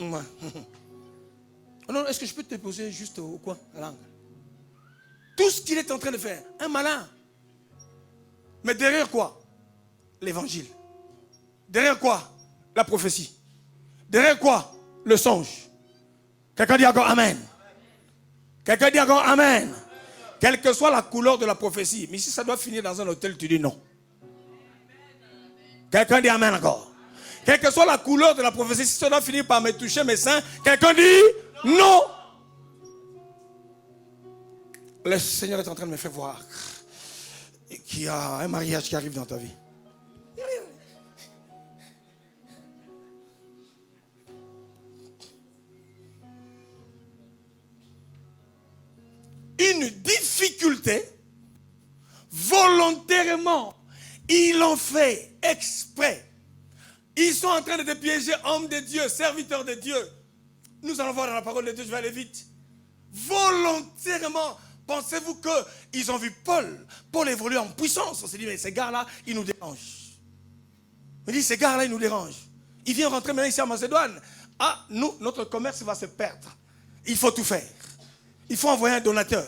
Non, est-ce que je peux te poser juste au coin, à l'angle? Tout ce qu'il est en train de faire, un malin. Mais derrière quoi? L'évangile. Derrière quoi? La prophétie. Derrière quoi? Le songe. Quelqu'un dit encore Amen. Quelqu'un dit encore Amen. Quelle que soit la couleur de la prophétie. Mais si ça doit finir dans un hôtel, tu dis non. Quelqu'un dit Amen encore. Quelle que soit la couleur de la prophétie, si ça doit finir par me toucher mes seins, quelqu'un dit non. Le Seigneur est en train de me faire voir qu'il y a un mariage qui arrive dans ta vie. Une difficulté, volontairement, ils l'ont fait exprès. Ils sont en train de te piéger, hommes de Dieu, serviteurs de Dieu. Nous allons voir dans la parole de Dieu, je vais aller vite. Volontairement, pensez-vous Ils ont vu Paul. Paul évoluer en puissance. On s'est dit, mais ces gars-là, ils nous dérangent. On dit, ces gars-là, ils nous dérangent. Ils viennent rentrer maintenant ici en Macédoine. Ah, nous, notre commerce va se perdre. Il faut tout faire. Il faut envoyer un donateur.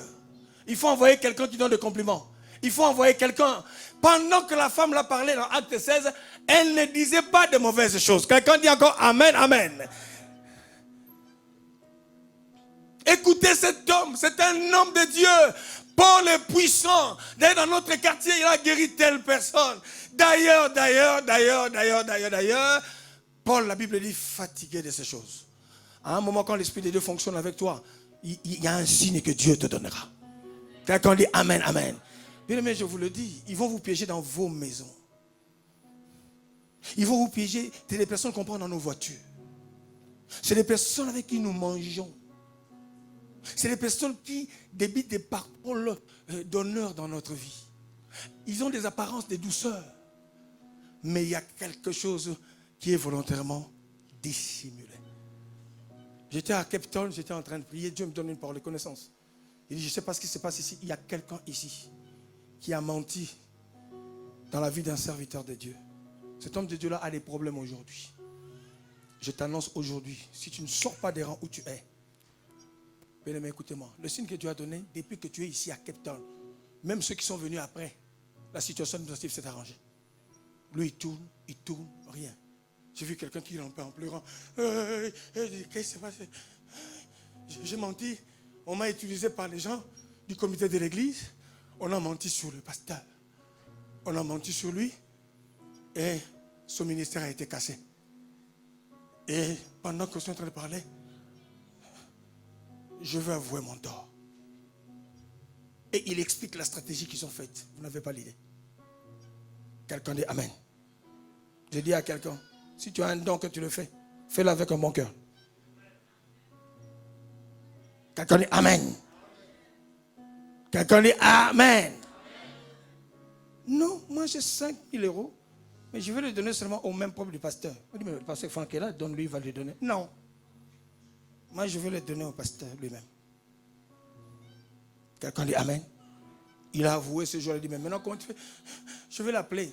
Il faut envoyer quelqu'un qui donne des compliments. Il faut envoyer quelqu'un. Pendant que la femme l'a parlé dans Acte 16, elle ne disait pas de mauvaises choses. Quelqu'un dit encore Amen, Amen. Écoutez cet homme, c'est un homme de Dieu. Paul est puissant. D'ailleurs, dans notre quartier, il a guéri telle personne. D'ailleurs, Paul, la Bible dit, fatigué de ces choses. À un moment, quand l'Esprit de Dieu fonctionne avec toi, il y a un signe que Dieu te donnera. Quelqu'un dit Amen, Amen. Bien aimé, je vous le dis, ils vont vous piéger dans vos maisons. Ils vont vous piéger. C'est des personnes qu'on prend dans nos voitures. C'est des personnes avec qui nous mangeons. C'est des personnes qui débitent des paroles d'honneur dans notre vie. Ils ont des apparences de douceur. Mais il y a quelque chose qui est volontairement dissimulé. J'étais à Cape Town, j'étais en train de prier. Dieu me donne une parole de connaissance. Il dit, je ne sais pas ce qui se passe ici. Il y a quelqu'un ici qui a menti dans la vie d'un serviteur de Dieu. Cet homme de Dieu-là a des problèmes aujourd'hui. Je t'annonce aujourd'hui, si tu ne sors pas des rangs où tu es, bien-aimé, écoutez-moi, le signe que Dieu a donné, depuis que tu es ici à Cape Town, même ceux qui sont venus après, la situation administrative s'est arrangée. Lui, il tourne, rien. J'ai vu quelqu'un qui est en pleurant. Qu'est-ce qui s'est passé? J'ai menti. On m'a utilisé par les gens du comité de l'église. On a menti sur le pasteur. On a menti sur lui. Et son ministère a été cassé. Et pendant que je suis en train de parler, je veux avouer mon tort. Et il explique la stratégie qu'ils ont faite. Vous n'avez pas l'idée. Quelqu'un dit Amen. Je dis à quelqu'un, si tu as un don que tu le fais, fais-le avec un bon cœur. Quelqu'un dit Amen. Quelqu'un dit Amen. Non, moi j'ai 5 000 euros, mais je vais le donner seulement au même peuple du pasteur. On dit, mais le pasteur Franck est là, donne-lui, il va le donner. Non. Moi je vais le donner au pasteur lui-même. Quelqu'un dit Amen. Il a avoué ce jour, il dit, mais maintenant comment tu fais? Je vais l'appeler.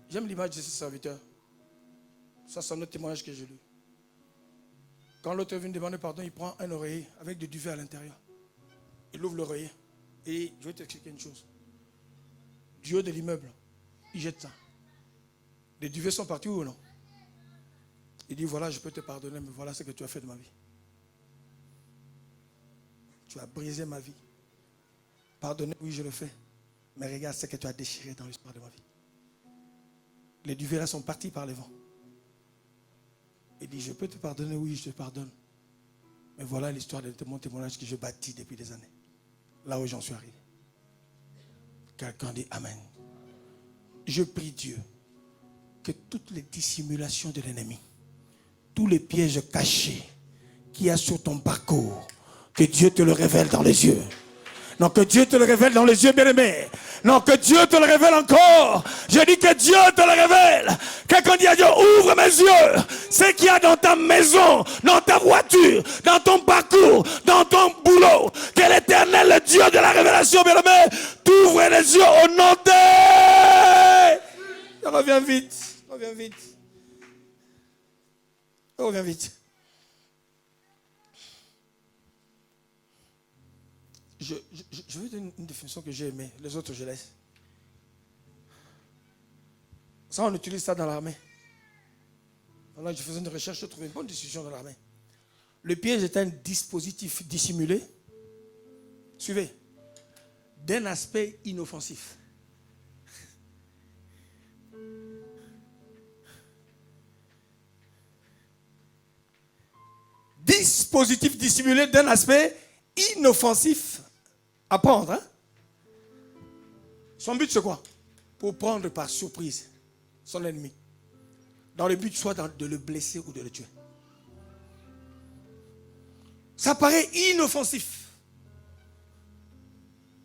J'aime l'image de ce serviteur. Ça, c'est un autre témoignage que j'ai lu. Quand l'autre vient demander pardon, il prend un oreiller avec du duvet à l'intérieur. Il ouvre l'oreiller. Et je vais t'expliquer une chose. Du haut de l'immeuble, il jette ça. Les duvets sont partis ou non? Il dit, voilà, je peux te pardonner, mais voilà ce que tu as fait de ma vie. Tu as brisé ma vie. Pardonner, oui, je le fais. Mais regarde ce que tu as déchiré dans l'histoire de ma vie. Les duvets là sont partis par les vents. Il dit, je peux te pardonner, oui, je te pardonne. Mais voilà l'histoire de mon témoignage que je bâtis depuis des années. Là où j'en suis arrivé. Quelqu'un dit Amen. Je prie Dieu que toutes les dissimulations de l'ennemi, tous les pièges cachés qu'il y a sur ton parcours, que Dieu te le révèle dans les yeux. Non, que Dieu te le révèle dans les yeux, bien-aimé. Non, que Dieu te le révèle encore. Je dis que Dieu te le révèle. Quelqu'un dit à Dieu, ouvre mes yeux. Ce qu'il y a dans ta maison, dans ta voiture, dans ton parcours, dans ton boulot. Que l'Éternel, le Dieu de la révélation, bien-aimé, t'ouvre les yeux au nom de... Reviens vite. Reviens vite. Reviens vite. Je vais donner une définition que j'ai aimée. Les autres, je laisse. Ça, on utilise ça dans l'armée. Pendant que je faisais une recherche, je trouvais une bonne décision dans l'armée. Le piège est un dispositif dissimulé. Suivez. D'un aspect inoffensif. Dispositif dissimulé d'un aspect inoffensif. À prendre, hein? Son but c'est quoi? Pour prendre par surprise son ennemi. Dans le but soit de le blesser ou de le tuer. Ça paraît inoffensif.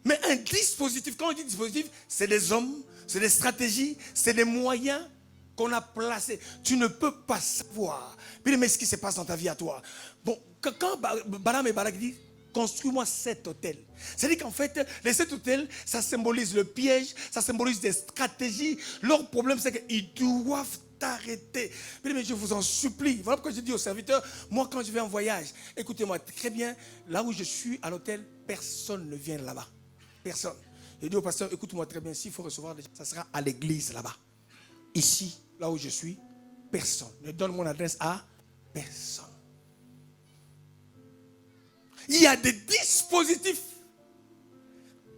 Mais un dispositif, quand on dit dispositif, c'est des hommes, c'est des stratégies, c'est des moyens qu'on a placés. Tu ne peux pas savoir. Mais ce qui se passe dans ta vie à toi. Bon, quand Balaam et Balak disent, construis-moi 7 hôtels. C'est-à-dire qu'en fait, les 7 hôtels, ça symbolise le piège, ça symbolise des stratégies. Leur problème, c'est qu'ils doivent t'arrêter. Mais je vous en supplie. Voilà pourquoi je dis aux serviteurs, moi quand je vais en voyage, écoutez-moi très bien, là où je suis à l'hôtel, personne ne vient là-bas. Personne. Je dis au pasteur, écoute-moi très bien, s'il faut recevoir des gens, ça sera à l'église là-bas. Ici, là où je suis, personne. Ne donne mon adresse à personne. Il y a des dispositifs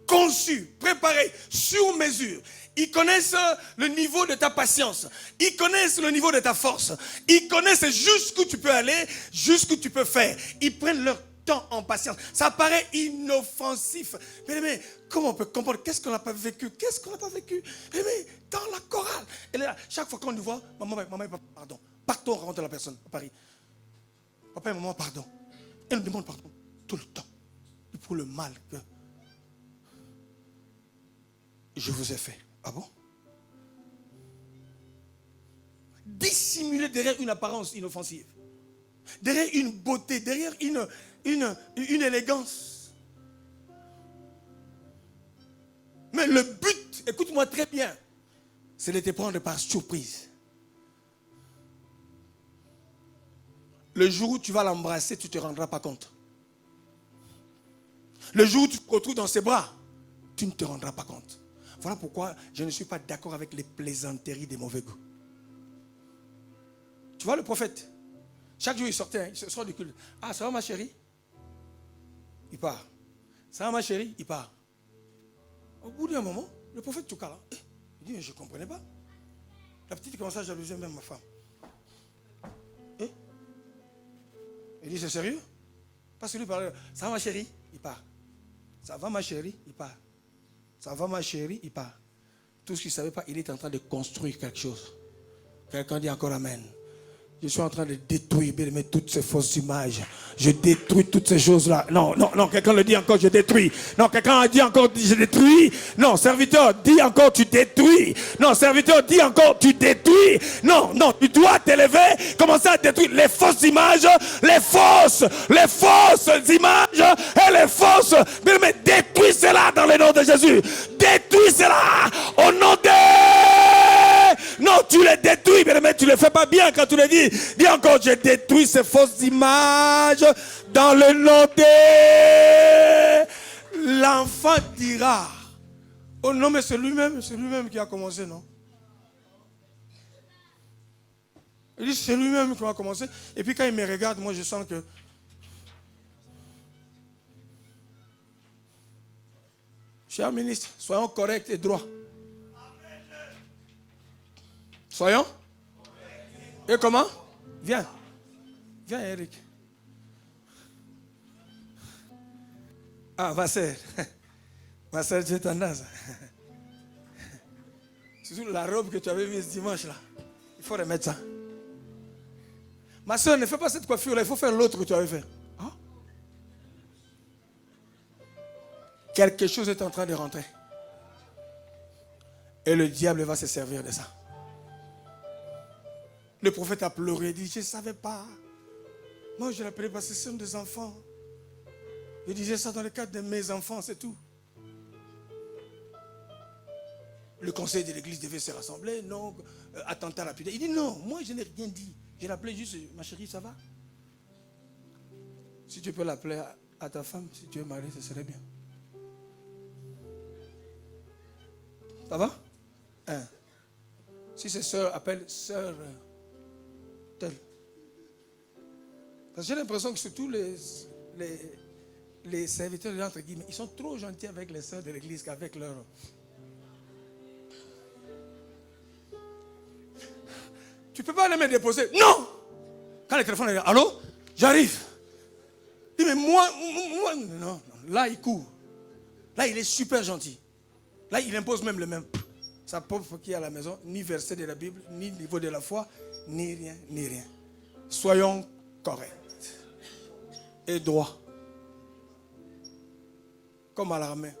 conçus, préparés, sur mesure. Ils connaissent le niveau de ta patience. Ils connaissent le niveau de ta force. Ils connaissent jusqu'où tu peux aller, jusqu'où tu peux faire. Ils prennent leur temps en patience. Ça paraît inoffensif. Mais comment on peut comprendre? Qu'est-ce qu'on n'a pas vécu? Qu'est-ce qu'on n'a pas vécu? Mais dans la chorale. Et là, chaque fois qu'on nous voit, maman et papa, pardon. Partons, rentre la personne à Paris. Papa et maman, pardon. Elle nous demande pardon tout le temps. Pour le mal que je vous ai fait. Ah bon? Dissimuler derrière une apparence inoffensive. Derrière une beauté, derrière une élégance. Mais le but, écoute-moi très bien, c'est de te prendre par surprise. Le jour où tu vas l'embrasser, tu ne te rendras pas compte. Le jour où tu te retrouves dans ses bras, tu ne te rendras pas compte. Voilà pourquoi je ne suis pas d'accord avec les plaisanteries des mauvais goûts. Tu vois le prophète, chaque jour il sortait, il sort du culte. Ah, ça va ma chérie? Il part. Ça va ma chérie? Il part. Au bout d'un moment, le prophète tout cas là, il dit, mais je ne comprenais pas. La petite commence à jalouser même ma femme. Il dit, c'est sérieux? Parce que lui parlait, ça va ma chérie? Il part. Ça va ma chérie? Il part. Ça va ma chérie? Il part. Tout ce qu'il ne savait pas, il est en train de construire quelque chose. Quelqu'un dit encore amen. Je suis en train de détruire, toutes ces fausses images. Je détruis toutes ces choses-là. Non, quelqu'un le dit encore, je détruis. Non, quelqu'un a dit encore, je détruis. Non, serviteur, dis encore, tu détruis. Non, serviteur, dis encore, tu détruis. Non, tu dois t'élever, commencer à détruire les fausses images, les fausses images et les fausses. Mais détruis cela dans le nom de Jésus. Détruis cela au nom de... Non, tu les détruis, mais tu ne le fais pas bien quand tu le dis. Dis encore, je détruis ces fausses images dans le nom de... L'enfant dira, oh non, mais c'est lui-même qui a commencé, non? Il dit, c'est lui-même qui a commencé. Et puis quand il me regarde, moi je sens que... Cher ministre, soyons corrects et droits. Soyons. Et comment? Viens. Viens, Eric. Ah, ma soeur. Ma soeur, j'ai tendance. Surtout la robe que tu avais mise dimanche là. Il faut remettre ça. Ma soeur, ne fais pas cette coiffure là. Il faut faire l'autre que tu avais fait. Hein? Quelque chose est en train de rentrer. Et le diable va se servir de ça. Le prophète a pleuré, il dit, je ne savais pas. Moi, je l'appelais parce que ce sont des enfants. Je disais ça dans le cadre de mes enfants, c'est tout. Le conseil de l'église devait se rassembler, non, attentat à la pudeur. Il dit, non, moi, je n'ai rien dit. Je l'appelais juste, ma chérie, ça va? Si tu peux l'appeler à ta femme, si tu es marié, ce serait bien. Ça va? Si c'est sœur, appelle sœur... Parce que j'ai l'impression que surtout les serviteurs de l'entre guillemets, ils sont trop gentils avec les sœurs de l'église qu'avec leurs... Tu ne peux pas les me déposer. Non! Quand le téléphone est là, allô? J'arrive. Il dit, mais moi, non. Là, il court. Là, il est super gentil. Là, il impose même le même. Sa pauvre qui est à la maison, ni verset de la Bible, ni niveau de la foi, ni rien. Soyons corrects et droits. Comme à l'armée.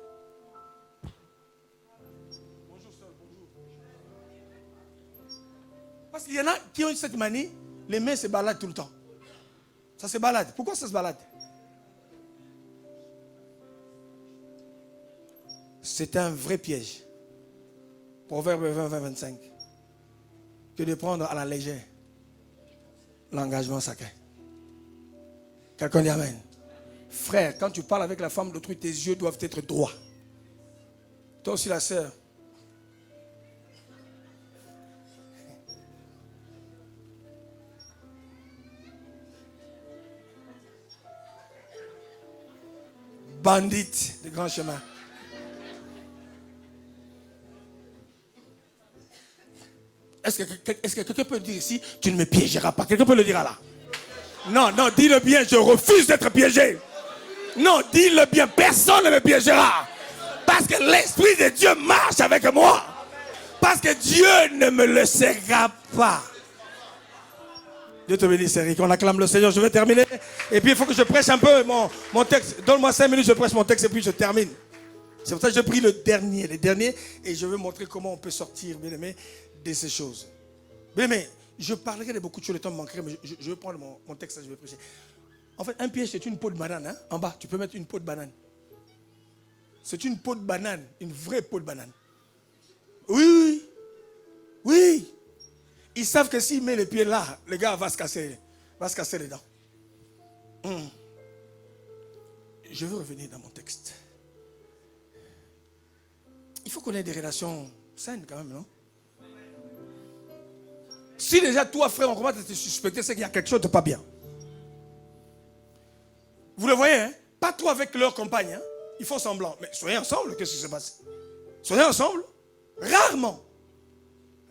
Bonjour soeur, bonjour. Parce qu'il y en a qui ont cette manie, les mains se baladent tout le temps. Ça se balade. Pourquoi ça se balade? C'est un vrai piège. Proverbe 20, 25. Que de prendre à la légère l'engagement sacré. Quelqu'un dit amen. Frère, quand tu parles avec la femme d'autrui, tes yeux doivent être droits. Toi aussi la sœur. Bandite de grand chemin. Est-ce que quelqu'un peut dire ici, tu ne me piégeras pas? Quelqu'un peut le dire là? Non, non, dis-le bien, je refuse d'être piégé. Non, dis-le bien, personne ne me piégera. Parce que l'Esprit de Dieu marche avec moi. Parce que Dieu ne me laissera pas. Dieu te bénisse, Eric. On acclame le Seigneur. Je vais terminer. Et puis il faut que je prêche un peu mon texte. Donne-moi 5 minutes, je prêche mon texte et puis je termine. C'est pour ça que j'ai pris le dernier, et je vais montrer comment on peut sortir, bien aimé, de ces choses. Bien aimé, je parlerai de beaucoup de choses, le temps me manquerait, mais je vais prendre mon texte et je vais prêcher. En fait, un piège, c'est une peau de banane. Hein? En bas, tu peux mettre une peau de banane. C'est une peau de banane, une vraie peau de banane. Oui, oui, oui. Ils savent que s'il met les pieds là, le gars va se casser les dents. Je veux revenir dans mon texte. Il faut qu'on ait des relations saines quand même, non? Si déjà toi, frère, on commence à te suspecter, c'est qu'il y a quelque chose de pas bien. Vous le voyez, hein? Pas trop avec leur compagne, hein? Ils font semblant. Mais soyez ensemble, qu'est-ce qui se passe? Soyez ensemble, rarement.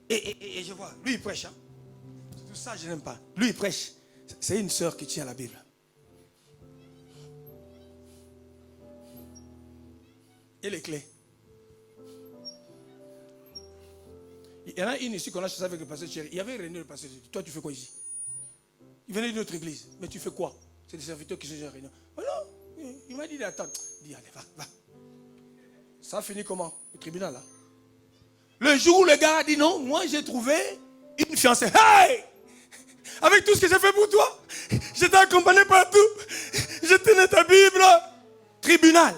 Et je vois, lui il prêche, hein? Tout ça, je n'aime pas. Lui il prêche. C'est une sœur qui tient la Bible. Et les clés. Il y en a une ici qu'on a chassé avec le pasteur Thierry. Il y avait réuni le pasteur Thierry. Toi, tu fais quoi ici? Il venait d'une autre église. Mais tu fais quoi? C'est des serviteurs qui se gèrent réunion. Oh non, il m'a dit d'attendre. Il dit, allez, va. Ça a fini comment? Au tribunal, là. Le jour où le gars a dit non, moi j'ai trouvé une fiancée. Hey! Avec tout ce que j'ai fait pour toi, je t'ai accompagné partout. Je tenais ta Bible. Tribunal.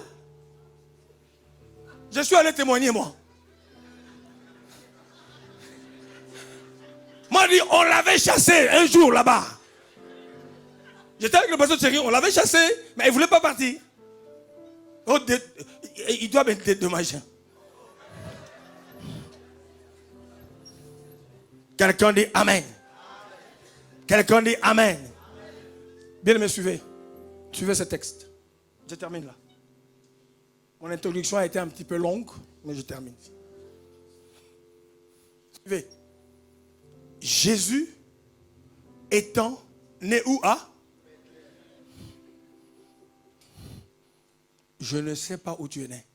Je suis allé témoigner, moi. Moi, dit, on l'avait chassé un jour là-bas. J'étais avec le pasteur Thierry, on l'avait chassé, mais il ne voulait pas partir. Oh, il doit être dédommagé. Quelqu'un dit Amen. Quelqu'un dit Amen. Bien aimé, suivez. Suivez ce texte. Je termine là. Mon introduction a été un petit peu longue, mais je termine. Suivez. Jésus étant né où à? Je ne sais pas où tu es né.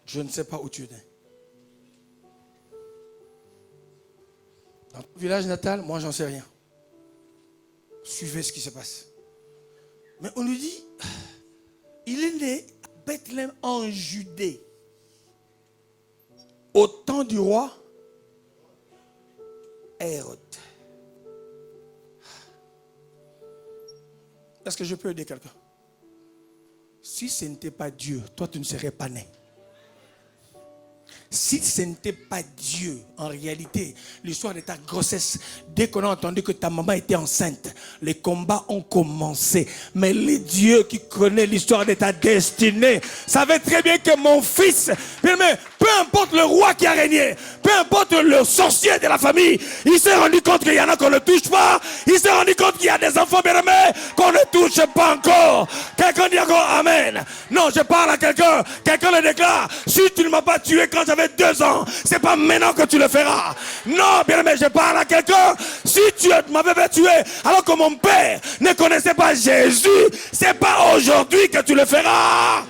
Je ne sais pas où tu es né. Dans ton village natal, moi j'en sais rien. Suivez ce qui se passe. Mais on nous dit, il est né à Bethléem en Judée. Au temps du roi Hérode. Est-ce que je peux aider quelqu'un? Si ce n'était pas Dieu, toi tu ne serais pas né. Si ce n'était pas Dieu, en réalité, l'histoire de ta grossesse, dès qu'on a entendu que ta maman était enceinte, les combats ont commencé. Mais le Dieu qui connaît l'histoire de ta destinée savait très bien que mon fils, mais peu importe le roi qui a régné, peu importe le sorcier de la famille, il s'est rendu compte qu'il y en a qu'on ne touche pas. Il s'est rendu compte qu'il y a des enfants bien-aimés qu'on ne touche pas encore. Quelqu'un dit encore Amen. Non, je parle à quelqu'un. Quelqu'un le déclare. Si tu ne m'as pas tué quand j'avais 2 ans, c'est pas maintenant que tu le feras. Non, bien-aimé, je parle à quelqu'un. Si tu m'avais pas tué alors que mon père ne connaissait pas Jésus, c'est pas aujourd'hui que tu le feras.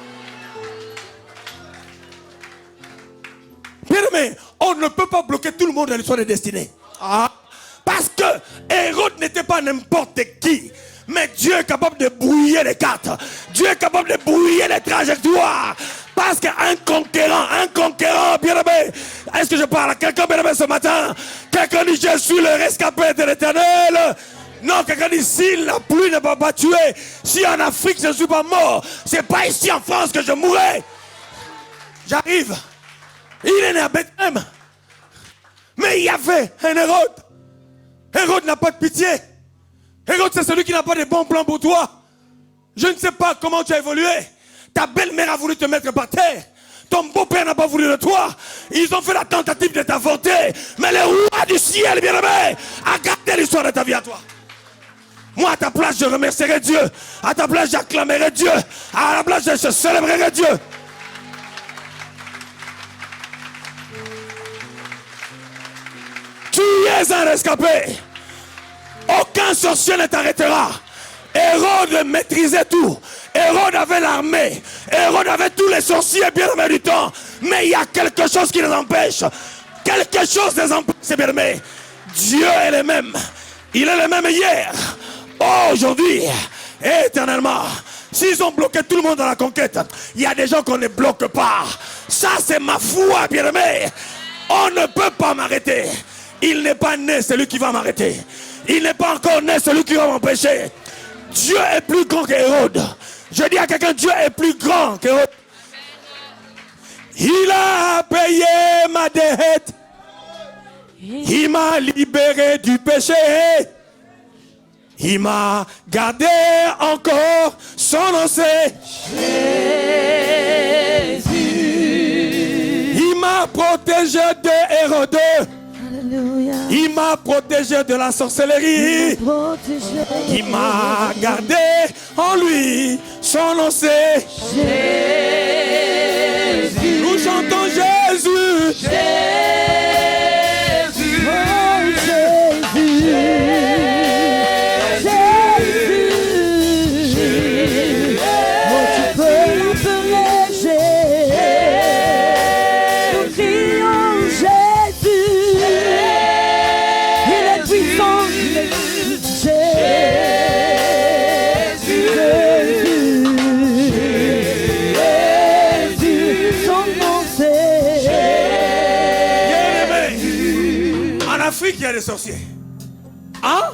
Bien-aimé, on ne peut pas bloquer tout le monde dans l'histoire des destinées. Parce que Hérode n'était pas n'importe qui. Mais Dieu est capable de brouiller les cartes. Dieu est capable de brouiller les trajectoires. Parce qu'un conquérant, bien aimé. Est-ce que je parle à quelqu'un, bien aimé, ce matin? Quelqu'un dit, je suis le rescapé de l'Éternel. Non, quelqu'un dit, si la pluie ne m'a pas tué, si en Afrique je ne suis pas mort, c'est pas ici en France que je mourrai. J'arrive. Il est né à Bethléem. Mais il y avait un Hérode. Hérode n'a pas de pitié. Hérode, c'est celui qui n'a pas de bons plans pour toi. Je ne sais pas comment tu as évolué. Ta belle-mère a voulu te mettre par terre. Ton beau-père n'a pas voulu de toi. Ils ont fait la tentative de t'avorter. Mais le roi du ciel, bien-aimé, a gardé l'histoire de ta vie à toi. Moi, à ta place, je remercierai Dieu. À ta place, j'acclamerai Dieu. À la place, je célébrerai Dieu. Tu es un rescapé. Aucun sorcier ne t'arrêtera. Hérode maîtrisait tout. Hérode avait l'armée. Hérode avait tous les sorciers bien aimés du temps. Mais il y a quelque chose qui les empêche. Quelque chose les empêche, bien aimés. Dieu est le même. Il est le même hier, aujourd'hui, éternellement. S'ils ont bloqué tout le monde dans la conquête, il y a des gens qu'on ne bloque pas. Ça, c'est ma foi, bien aimé. On ne peut pas m'arrêter. Il n'est pas né celui qui va m'arrêter. Il n'est pas encore né celui qui va m'empêcher. Dieu est plus grand qu'Hérode. Je dis à quelqu'un, Dieu est plus grand qu'Hérode. Il a payé ma dette. Il m'a libéré du péché. Il m'a gardé encore son nom c'est Jésus. Il m'a protégé de Hérode. Alléluia. Il m'a protégé de la sorcellerie. Il m'a gardé en lui. Son nom c'est Jésus. Nous chantons Jésus. Jésus. Il y a des sorciers. Hein?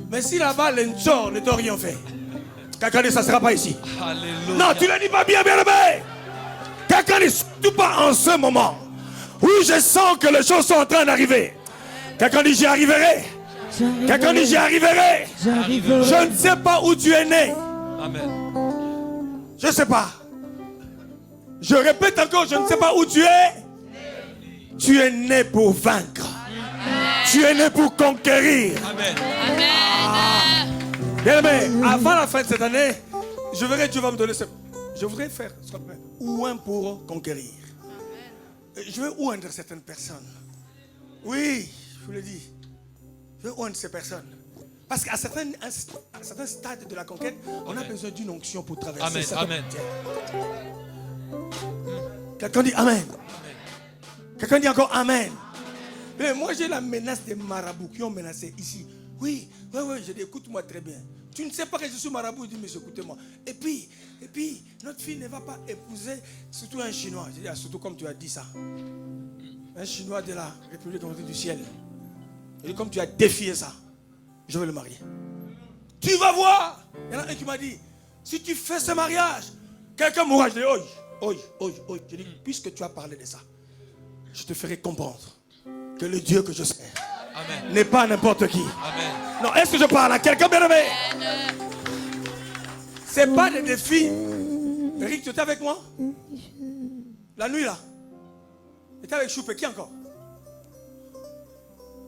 Mais si là-bas, l'enchor ne t'a rien fait, quelqu'un dit ça ne sera pas ici. Alléluia. Non, tu ne le dis pas bien, bien aimé. Quelqu'un dit surtout pas en ce moment où je sens que les choses sont en train d'arriver. Quelqu'un dit j'y arriverai. Quelqu'un dit j'y arriverai. Je ne sais pas où tu es né. Amen. Je ne sais pas. Je répète encore, je ne sais pas où tu es. Tu es né pour vaincre. Tu es né pour conquérir. Amen. Bien aimé, avant la fin de cette année, je verrai Dieu va me donner ce. Je voudrais faire ce qu'on appelle ouin pour conquérir. Je vais oindre certaines personnes. Oui, je vous le dis. Je vais oindre ces personnes. Parce qu'à certains stades de la conquête, on a besoin d'une onction pour traverser. Amen. Quelqu'un dit Amen. Quelqu'un dit encore Amen. Mais moi j'ai la menace des marabouts qui ont menacé ici. Oui, je dis écoute-moi très bien. Tu ne sais pas que je suis marabout, je dis mais écoutez-moi. Et puis, notre fille ne va pas épouser surtout un Chinois. Je dis surtout comme tu as dit ça. Un Chinois de la République du ciel. Je dis comme tu as défié ça, je vais le marier. Tu vas voir. Il y en a un qui m'a dit, si tu fais ce mariage, quelqu'un mourra. Je dis oi. Je dis puisque tu as parlé de ça, je te ferai comprendre que le Dieu que je sers n'est pas n'importe qui. Amen. Non, est-ce que je parle à quelqu'un bien aimé? C'est pas des défis. Eric, tu étais avec moi? La nuit là? Tu étais avec Choupé, qui encore?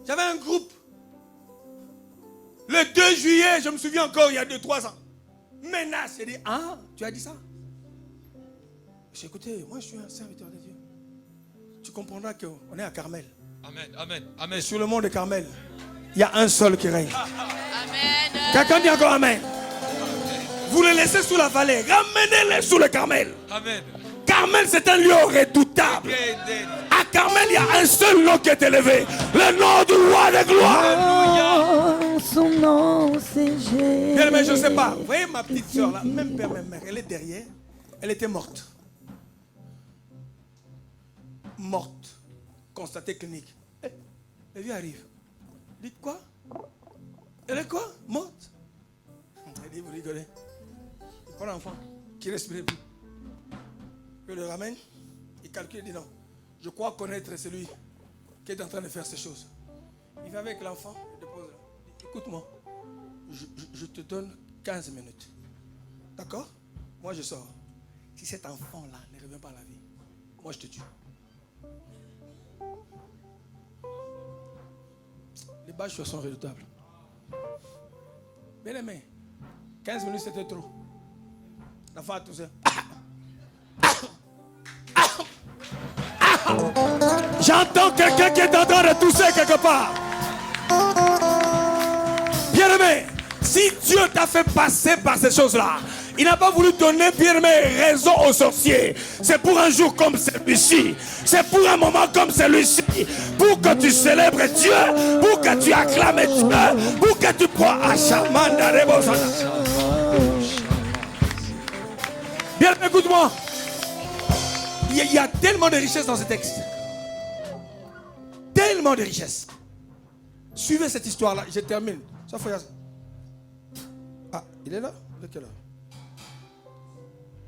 J'avais un groupe. Le 2 juillet, je me souviens encore, il y a 2-3 ans. Menace, j'ai dit, ah, tu as dit ça? J'ai écouté, moi je suis un serviteur de Dieu. Tu comprendras qu'on est à Carmel. Amen. Et sur le mont de Carmel, il y a un seul qui règne. Amen. Quelqu'un dit encore Amen. Vous les laissez sous la vallée, ramenez-les sous le Carmel. Amen. Carmel, c'est un lieu redoutable. À Carmel, il y a un seul nom qui est élevé. Le nom du roi de gloire. Son nom, c'est Jésus. Bien, mais je ne sais pas. Vous voyez ma petite soeur là, même père, même mère, elle est derrière. Elle était morte. Constaté clinique. La vie arrive. Dites quoi? Elle est quoi? Morte. Elle dit, vous rigolez. Il prend l'enfant qui ne respirait plus. Il le ramène. Il calcule, il dit non. Je crois connaître celui qui est en train de faire ces choses. Il va avec l'enfant, il dépose là. Il dit, écoute-moi, je te donne 15 minutes. D'accord? Moi je sors. Si cet enfant-là ne revient pas à la vie, moi je te tue. Les bâches sont redoutables. Bien aimé, 15 minutes c'était trop. L'enfant a toussé. J'entends quelqu'un qui est en train de tousser quelque part. Bien aimé, si Dieu t'a fait passer par ces choses-là, il n'a pas voulu donner, bien aimé, raison aux sorciers. C'est pour un jour comme celui-ci. C'est pour un moment comme celui-ci. Pour que tu célèbres Dieu. Pour que tu acclames Dieu. Pour que tu crois à Shamanda Rebosana. Bien aimé, écoute-moi. Il y a tellement de richesses dans ce texte. Tellement de richesses. Suivez cette histoire-là. Je termine. Ça faut y aller. Ah, il est là? De quelle heure?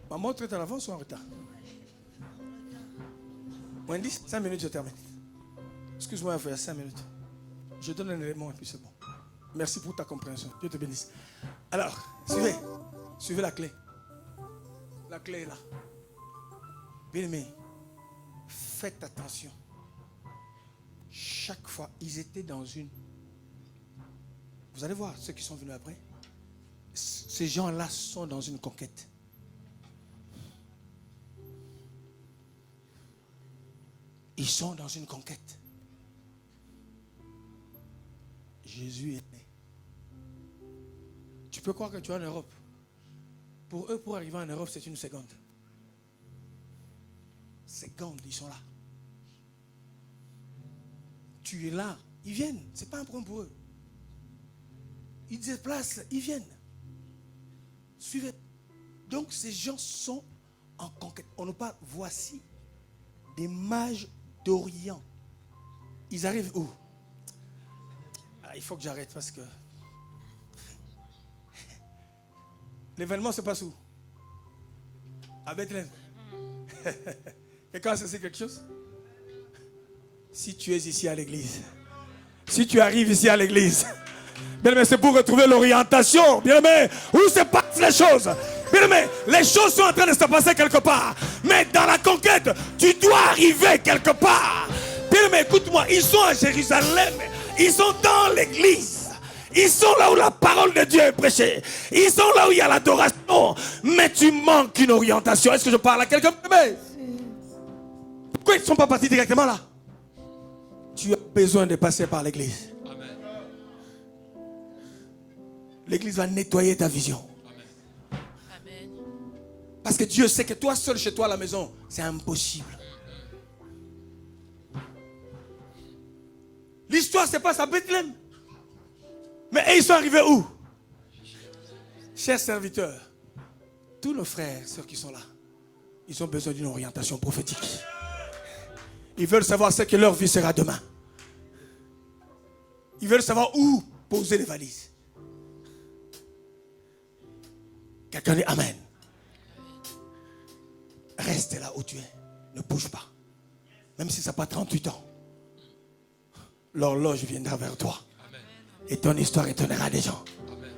Ma montre est en avance ou en retard? Moins 10, 5 minutes, je termine. Excuse-moi, il y a 5 minutes. Je donne un élément et puis c'est bon. Merci pour ta compréhension. Dieu te bénisse. Alors, suivez. Suivez la clé. La clé est là. Bien aimé, faites attention. Chaque fois, ils étaient dans une... Vous allez voir ceux qui sont venus après. Ces gens-là sont dans une conquête. Ils sont dans une conquête. Jésus est né. Tu peux croire que tu es en Europe. Pour eux, pour arriver en Europe, c'est une seconde. Seconde, ils sont là. Tu es là. Ils viennent. Ce n'est pas un problème pour eux. Ils se déplacent. Ils viennent. Suivez. Donc, ces gens sont en conquête. On ne parle, voici des mages d'Orient. Ils arrivent où? Il faut que j'arrête parce que l'événement se passe où? À Bethléem. Quelqu'un sait quelque chose? Si tu es ici à l'église, si tu arrives ici à l'église, bien aimé, c'est pour retrouver l'orientation. Bien aimé, où se passent les choses? Bien aimé, les choses sont en train de se passer quelque part. Mais dans la conquête, tu dois arriver quelque part. Bien aimé, écoute-moi, ils sont à Jérusalem. Ils sont dans l'église. Ils sont là où la parole de Dieu est prêchée. Ils sont là où il y a l'adoration. Mais tu manques une orientation. Est-ce que je parle à quelqu'un? Pourquoi ils ne sont pas partis directement là? Tu as besoin de passer par l'église. Amen. L'église va nettoyer ta vision. Amen. Parce que Dieu sait que toi seul chez toi à la maison, c'est impossible. L'histoire se passe à Bethléem. Mais ils sont arrivés où? Chers serviteurs, tous nos frères et sœurs qui sont là, ils ont besoin d'une orientation prophétique. Ils veulent savoir ce que leur vie sera demain. Ils veulent savoir où poser les valises. Quelqu'un dit Amen. Reste là où tu es. Ne bouge pas. Même si ça prend 38 ans. L'horloge viendra vers toi. Amen. Et ton histoire étonnera les gens. Amen.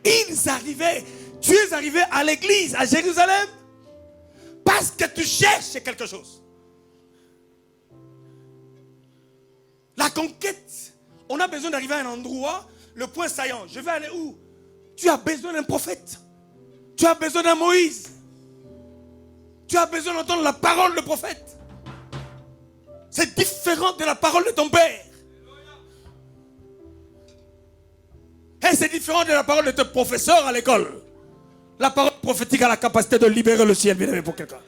Ils arrivaient. Tu es arrivé à l'église à Jérusalem parce que tu cherches quelque chose. La conquête. On a besoin d'arriver à un endroit, le point saillant. Je vais aller où? Tu as besoin d'un prophète. Tu as besoin d'un Moïse. Tu as besoin d'entendre la parole du prophète. C'est différent de la parole de ton père. Et c'est différent de la parole de ton professeur à l'école. La parole prophétique a la capacité de libérer le ciel, bien aimé, pour quelqu'un.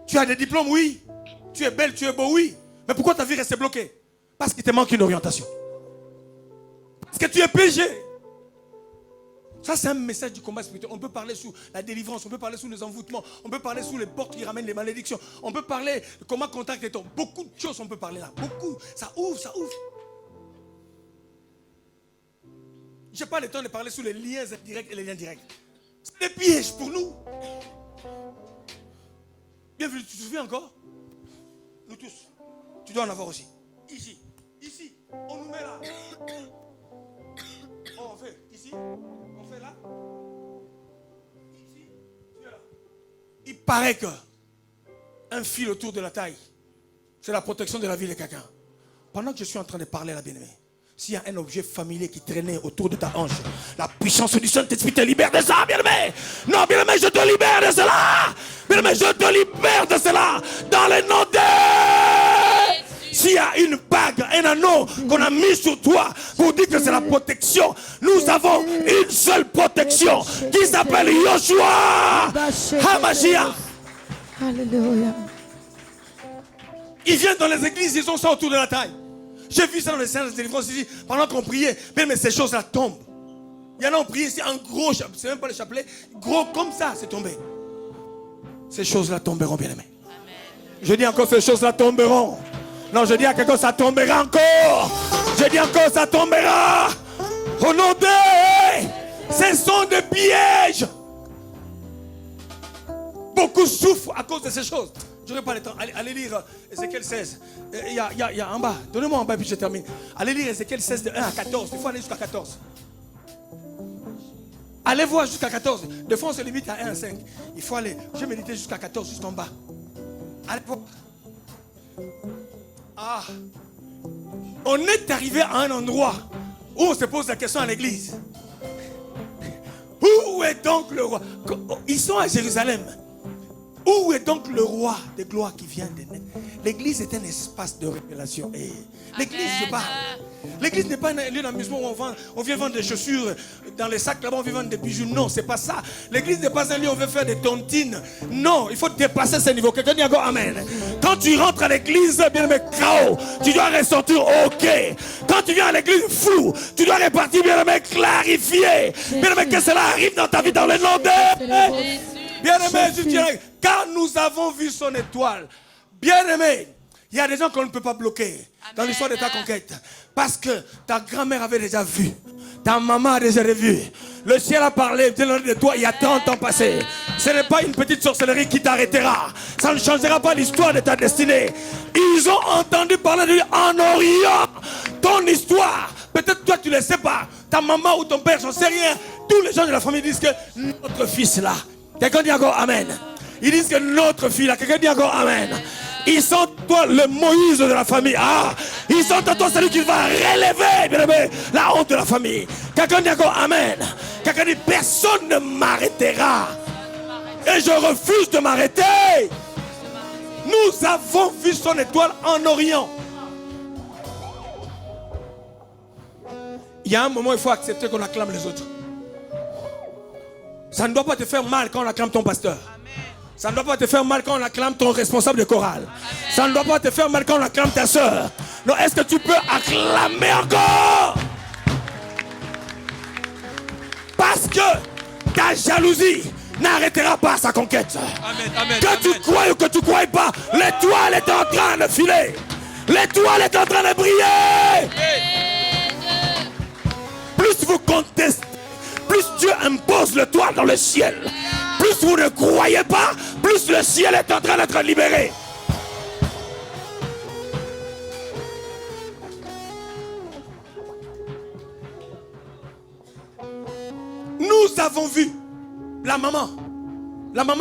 Tu as des diplômes, oui. Tu es belle, tu es beau, oui. Mais pourquoi ta vie reste bloquée? Parce qu'il te manque une orientation. Parce que tu es péché. Ça, c'est un message du combat spirituel. On peut parler sous la délivrance, on peut parler sous les envoûtements, on peut parler sous les portes qui ramènent les malédictions, on peut parler de comment contacter ton. Beaucoup de choses on peut parler là. Beaucoup. Ça ouvre, ça ouvre. Je n'ai pas le temps de parler sur les liens indirects et les liens directs. C'est des pièges pour nous. Bienvenue, tu te souviens encore? Nous tous. Tu dois en avoir aussi. Ici, on nous met là. On fait ici, on fait là. Ici, tu es là. Il paraît que un fil autour de la taille, c'est la protection de la vie de quelqu'un. Pendant que je suis en train de parler à la bien-aimée, s'il y a un objet familier qui traînait autour de ta hanche, la puissance du Saint-Esprit te libère de ça, bien-aimé. Non, bien-aimé, je te libère de cela. Bien-aimé, je te libère de cela. Dans le nom de... S'il y a une bague, un anneau qu'on a mis sur toi pour dire que c'est la protection, nous avons une seule protection qui s'appelle Yoshua HaMashiach. Alléluia. Ils viennent dans les églises, ils ont ça autour de la taille. J'ai vu ça dans les séances de délivrance ici, pendant qu'on priait, mais ces choses-là tombent. Il y en a qui ont prié ici, un gros chapelet, c'est même pas le chapelet, gros comme ça, c'est tombé. Ces choses-là tomberont, bien aimés. Je dis encore, ces choses-là tomberont. Non, je dis à quelqu'un, ça tombera encore. Je dis encore, ça tombera. Au nom de... Ce sont des pièges. Beaucoup souffrent à cause de ces choses. Je n'aurai pas le temps. Allez lire Ézéchiel 16. Il y a en bas. Donnez-moi en bas puis je termine. Allez lire Ézéchiel 16 de 1 à 14. Il faut aller jusqu'à 14. Allez voir jusqu'à 14. Des fois on se limite à 1 à 5. Il faut aller. Je méditer jusqu'à 14, jusqu'en bas. Allez voir. Ah. On est arrivé à un endroit où on se pose la question à l'église. Où est donc le roi? Ils sont à Jérusalem. Où est donc le roi de gloire qui vient de naître? L'église est un espace de révélation. Et l'église, je parle. L'église n'est pas un lieu d'amusement où on vient vendre des chaussures dans les sacs là-bas, on vient vendre des bijoux. Non, c'est pas ça. L'église n'est pas un lieu où on veut faire des tontines. Non, il faut dépasser ce niveau. Quelqu'un dit encore amen. Quand tu rentres à l'église, bien aimé, KO, tu dois ressortir OK. Quand tu viens à l'église flou, tu dois repartir, bien aimé, clarifié. Bien aimé, que cela arrive dans ta vie dans le nom de... Bien-aimé, je dirais, car nous avons vu son étoile. Bien-aimé, il y a des gens qu'on ne peut pas bloquer dans l'histoire de ta conquête. Parce que ta grand-mère avait déjà vu. Ta maman a déjà vu. Le ciel a parlé de toi il y a 30 ans passés. Ce n'est pas une petite sorcellerie qui t'arrêtera. Ça ne changera pas l'histoire de ta destinée. Ils ont entendu parler de lui en Orient. Ton histoire, peut-être toi tu ne le sais pas. Ta maman ou ton père, j'en sais rien. Tous les gens de la famille disent que notre fils là. Quelqu'un dit encore amen. Ils disent que notre fille là, quelqu'un dit encore amen. Ils sont toi le Moïse de la famille. Ah, ils sont toi celui qui va relever, bien aimé, la honte de la famille. Quelqu'un dit encore amen. Quelqu'un dit personne ne m'arrêtera. Et je refuse de m'arrêter. Nous avons vu son étoile en Orient. Il y a un moment il faut accepter qu'on acclame les autres. Ça ne doit pas te faire mal quand on acclame ton pasteur. Ça ne doit pas te faire mal quand on acclame ton responsable de chorale. Ça ne doit pas te faire mal quand on acclame ta soeur. Non, est-ce que tu peux acclamer encore? Parce que ta jalousie n'arrêtera pas sa conquête. Amen, amen, que tu crois ou que tu ne crois pas, l'étoile est en train de filer. L'étoile est en train de briller. Plus vous contestez, plus Dieu impose l'étoile dans le ciel. Plus vous ne croyez pas, plus le ciel est en train d'être libéré. Nous avons vu la maman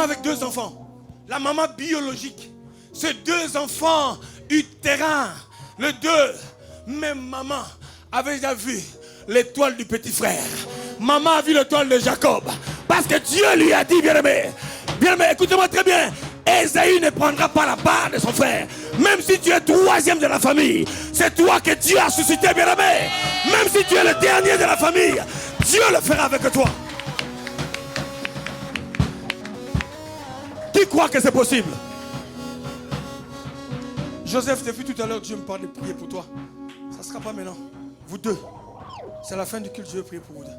avec 2 enfants, la maman biologique, ces 2 enfants utérins, les 2, même maman avait déjà vu l'étoile du petit frère. Maman a vu l'étoile de Jacob. Parce que Dieu lui a dit, bien-aimé, écoutez-moi très bien, Ésaü ne prendra pas la part de son frère. Même si tu es 3e de la famille, c'est toi que Dieu a suscité, bien-aimé. Même si tu es le dernier de la famille, Dieu le fera avec toi. Qui croit que c'est possible? Joseph, depuis tout à l'heure, Dieu me parle de prier pour toi. Ça ne sera pas maintenant. Vous 2. C'est la fin du culte, je vais prier pour vous 2.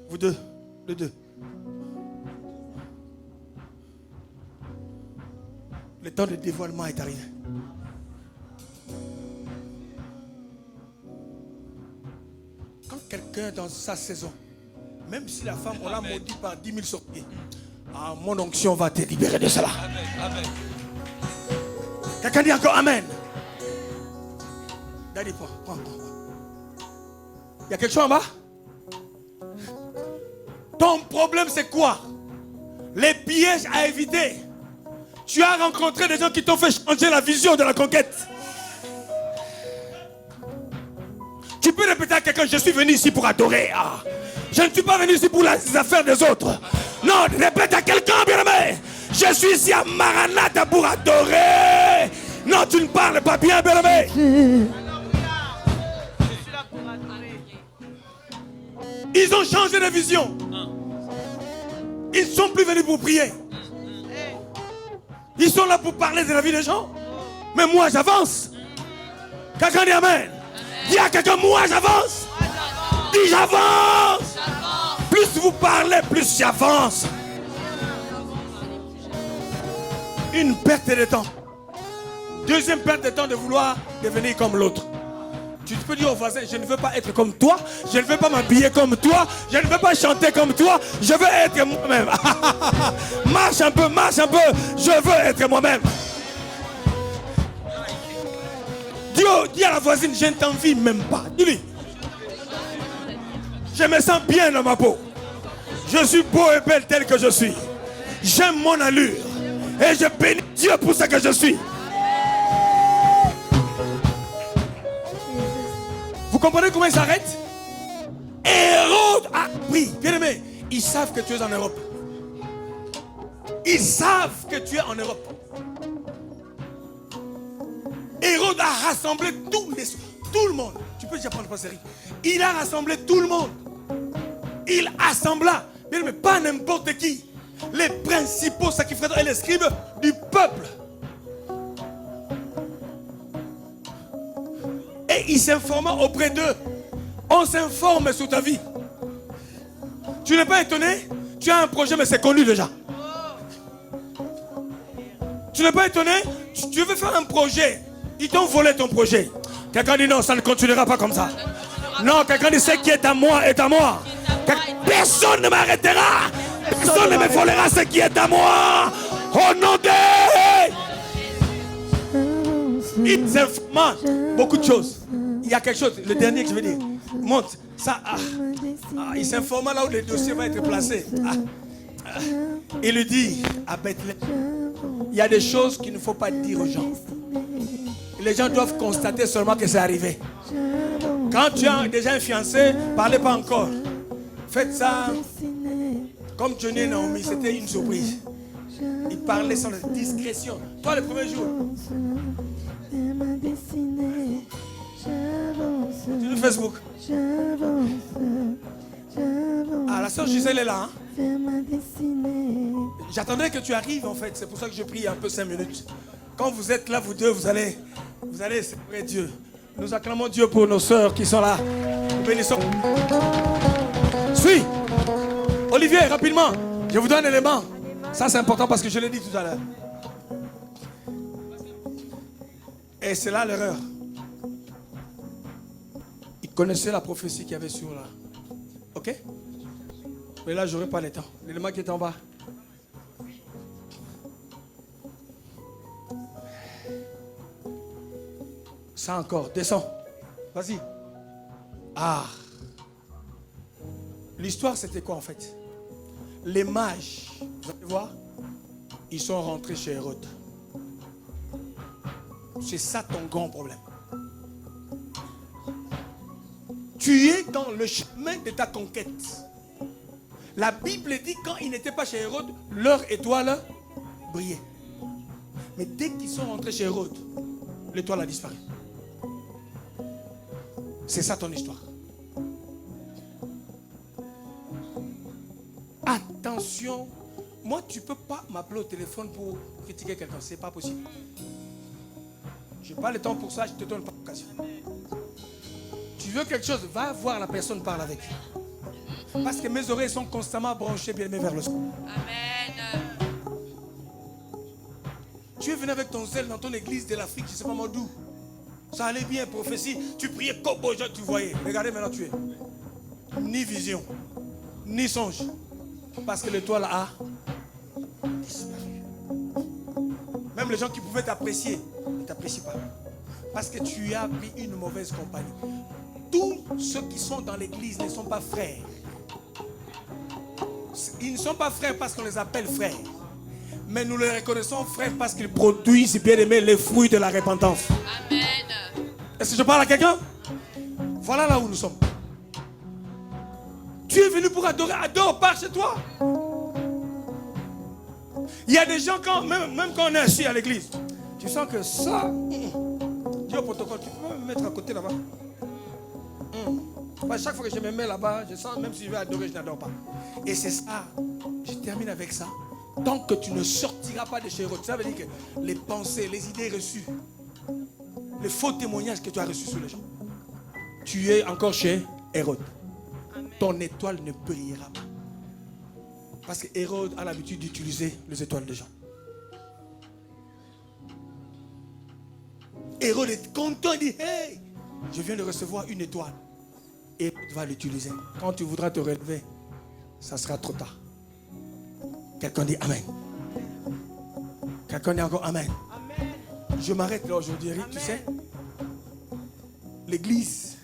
Vous 2. Les 2. Le temps de dévoilement est arrivé. Quand quelqu'un dans sa saison, même si la femme, on l'a maudit par 10 000 sorties, mon onction va te libérer de cela. Amen. Quelqu'un dit encore Amen. Daddy, prends. Il y a quelque chose en bas? Ton problème, c'est quoi? Les pièges à éviter. Tu as rencontré des gens qui t'ont fait changer la vision de la conquête. Tu peux répéter à quelqu'un, je suis venu ici pour adorer. Je ne suis pas venu ici pour les affaires des autres. Non, répète à quelqu'un, bien-aimé. Je suis ici à Maranatha pour adorer. Non, tu ne parles pas bien, bien-aimé. Ils ont changé de vision. Ils ne sont plus venus pour prier. Ils sont là pour parler de la vie des gens. Mais moi, j'avance. Quelqu'un dit Amen. Dis à quelqu'un, moi, j'avance. Dis, j'avance. Plus vous parlez, plus j'avance. Une perte de temps. Deuxième perte de temps de vouloir devenir comme l'autre. Tu peux dire au voisin, je ne veux pas être comme toi, je ne veux pas m'habiller comme toi, je ne veux pas chanter comme toi, je veux être moi-même. Marche un peu, je veux être moi-même. Dis à la voisine, je ne t'envie même pas. Dis-lui. Je me sens bien dans ma peau. Je suis beau et belle tel que je suis. J'aime mon allure. Et je bénis Dieu pour ce que je suis. Vous comprenez comment il s'arrête? Hérode a pris. Bien aimé, ils savent que tu es en Europe. Ils savent que tu es en Europe. Hérode a rassemblé tout le monde. Tu peux déjà prendre la série. Il a rassemblé tout le monde. Il assembla, bien aimé, pas n'importe qui. Les principaux sacrificateurs et les scribes du peuple. Et il s'informa auprès d'eux. On s'informe sur ta vie. Tu n'es pas étonné? Tu as un projet, mais c'est connu déjà. Tu n'es pas étonné? Tu veux faire un projet. Ils t'ont volé ton projet. Quelqu'un dit non, ça ne continuera pas comme ça. Non, quelqu'un dit ce qui est à moi est à moi. Personne ne m'arrêtera. Personne ne me volera ce qui est à moi. Au nom de... Il s'informa beaucoup de choses. Il y a quelque chose, le dernier que je veux dire. Monte. Ça, il s'informa là où le dossier va être placé. Il lui dit à Bethléem, il y a des choses qu'il ne faut pas dire aux gens. Les gens doivent constater seulement que c'est arrivé. Quand tu as déjà un fiancé, parlez pas encore. Faites ça comme Johnny et Naomi, c'était une surprise. Ils parlaient sans discrétion. Toi, le premier jour. Sur Facebook. Ah, la soeur Gisèle est là. Hein? J'attendais que tu arrives en fait. C'est pour ça que je prie un peu 5 minutes. Quand vous êtes là, vous deux, vous allez célébrer Dieu. Nous acclamons Dieu pour nos sœurs qui sont là. Nous bénissons. Suis. Olivier, rapidement. Je vous donne un élément. Ça, c'est important parce que je l'ai dit tout à l'heure. Et c'est là l'erreur. Il connaissait la prophétie qu'il y avait sur là. Ok? Mais là, je n'aurai pas le temps. L'élément qui est en bas. Ça encore. Descends. Vas-y. Ah. L'histoire, c'était quoi en fait? Les mages, vous allez voir, ils sont rentrés chez Hérode. C'est ça ton grand problème. Tu es dans le chemin de ta conquête. La Bible dit quand ils n'étaient pas chez Hérode, leur étoile brillait. Mais dès qu'ils sont rentrés chez Hérode, l'étoile a disparu. C'est ça ton histoire. Attention, moi tu ne peux pas m'appeler au téléphone pour critiquer quelqu'un, c'est pas possible. Je n'ai pas le temps pour ça, je ne te donne pas l'occasion. Tu veux quelque chose, va voir la personne, parle avec. Parce que mes oreilles sont constamment branchées bien aimées vers le sol. Amen. Tu es venu avec ton zèle dans ton église de l'Afrique, je ne sais pas moi d'où. Ça allait bien, prophétie, tu priais comme aux gens, tu voyais. Regardez maintenant tu es. ni vision, ni songe. Parce que l'étoile a disparu. Même les gens qui pouvaient t'apprécier ne t'apprécient pas. Parce que tu as pris une mauvaise compagnie. Tous ceux qui sont dans l'église ne sont pas frères. Ils ne sont pas frères parce qu'on les appelle frères. Mais nous les reconnaissons frères parce qu'ils produisent, bien aimé, les fruits de la repentance. Amen. Est-ce que je parle à quelqu'un? Voilà là où nous sommes. Tu es venu pour adorer. Adore, pars chez toi. Il y a des gens, même quand on est assis à l'église, tu sens que ça... Dis au protocole, tu peux me mettre à côté là-bas. Chaque fois que je me mets là-bas, je sens, même si je vais adorer, je n'adore pas. Et c'est ça. Je termine avec ça. Tant que tu ne sortiras pas de chez Hérode, ça veut dire que les pensées, les idées reçues, les faux témoignages que tu as reçus sur les gens, tu es encore chez Hérode. Ton étoile ne brillera pas. Parce que Hérode a l'habitude d'utiliser les étoiles des gens. Hérode est content, il dit, hey, je viens de recevoir une étoile. Et tu vas l'utiliser. Quand tu voudras te relever, ça sera trop tard. Quelqu'un dit Amen. Quelqu'un dit encore Amen. Amen. Je m'arrête là aujourd'hui, Eric, tu sais. L'église.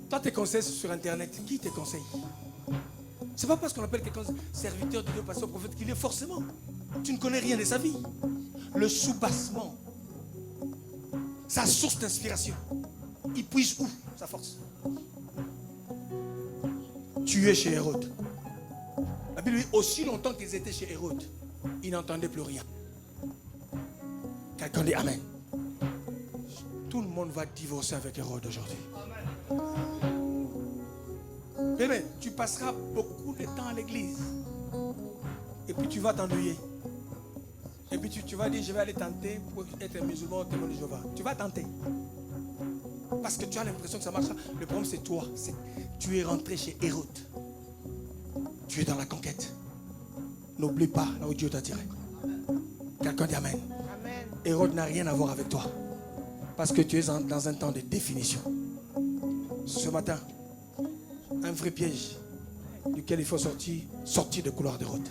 Toi, tes conseils sur Internet, qui te conseille? C'est pas parce qu'on appelle quelqu'un serviteur de Dieu, pasteur, prophète, qu'il est forcément. Tu ne connais rien de sa vie. Le soubassement, sa source d'inspiration, il puise où sa force? Tu es chez Hérode. La Bible dit, aussi longtemps qu'ils étaient chez Hérode, ils n'entendaient plus rien. Quelqu'un dit Amen. Tout le monde va divorcer avec Hérode aujourd'hui. Bébé, tu passeras beaucoup de temps à l'église. Et puis tu vas t'ennuyer. Et puis tu vas dire, je vais aller tenter pour être musulman au témoin de Jéhovah. Tu vas tenter. Parce que tu as l'impression que ça marchera. Le problème c'est toi. Tu es rentré chez Hérode. Tu es dans la conquête. N'oublie pas là où Dieu t'a tiré. Quelqu'un dit Amen. Amen. Hérode n'a rien à voir avec toi. Parce que tu es dans un temps de définition. Ce matin, un vrai piège duquel il faut sortir des couloirs d'Hérode.